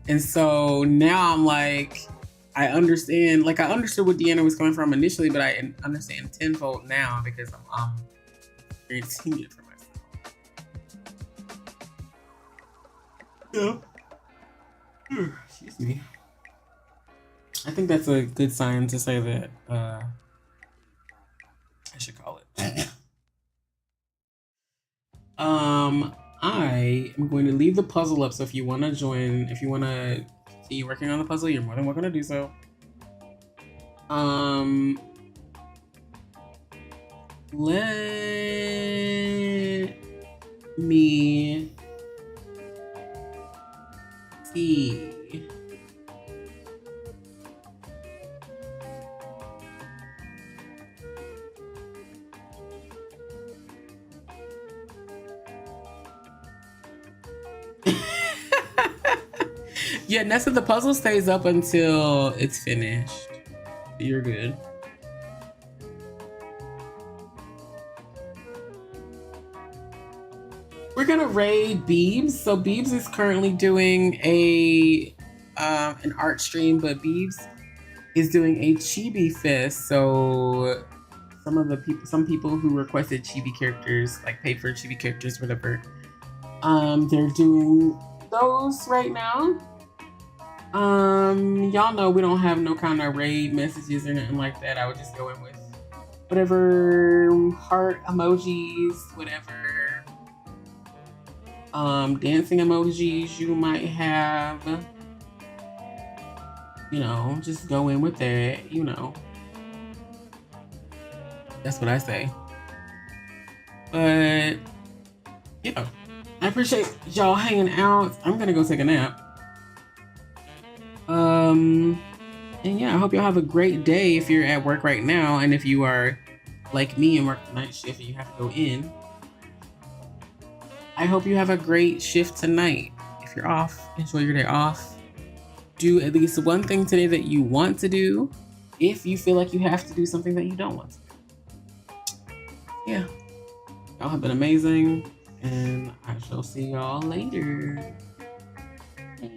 And so now I'm like, I understand. Like I understood what Deanna was coming from initially, but I understand tenfold now because I'm experiencing it for myself. Yeah. Excuse me. I think that's a good sign to say that I should call it. I am going to leave the puzzle up, so if you want to join, if you want to continue working on the puzzle, you're more than welcome to do so. Let me see. Yeah, Nessa, the puzzle stays up until it's finished. You're good. We're gonna raid Beebs. So Beebs is currently doing an art stream, but Beebs is doing a Chibi Fest. So some people who requested Chibi characters, like paid for Chibi characters, whatever, they're doing those right now. Y'all know we don't have no kind of raid messages or nothing like that. I would just go in with whatever heart emojis, whatever dancing emojis you might have. just go in with that, That's what I say. But yeah, I appreciate y'all hanging out. I'm gonna go take a nap. And yeah, I hope y'all have a great day if you're at work right now, and if you are like me and work the night shift and you have to go in. I hope you have a great shift tonight. If you're off, enjoy your day off. Do at least one thing today that you want to do. If you feel like you have to do something that you don't want to do. Yeah. Y'all have been amazing, and I shall see y'all later. Bye.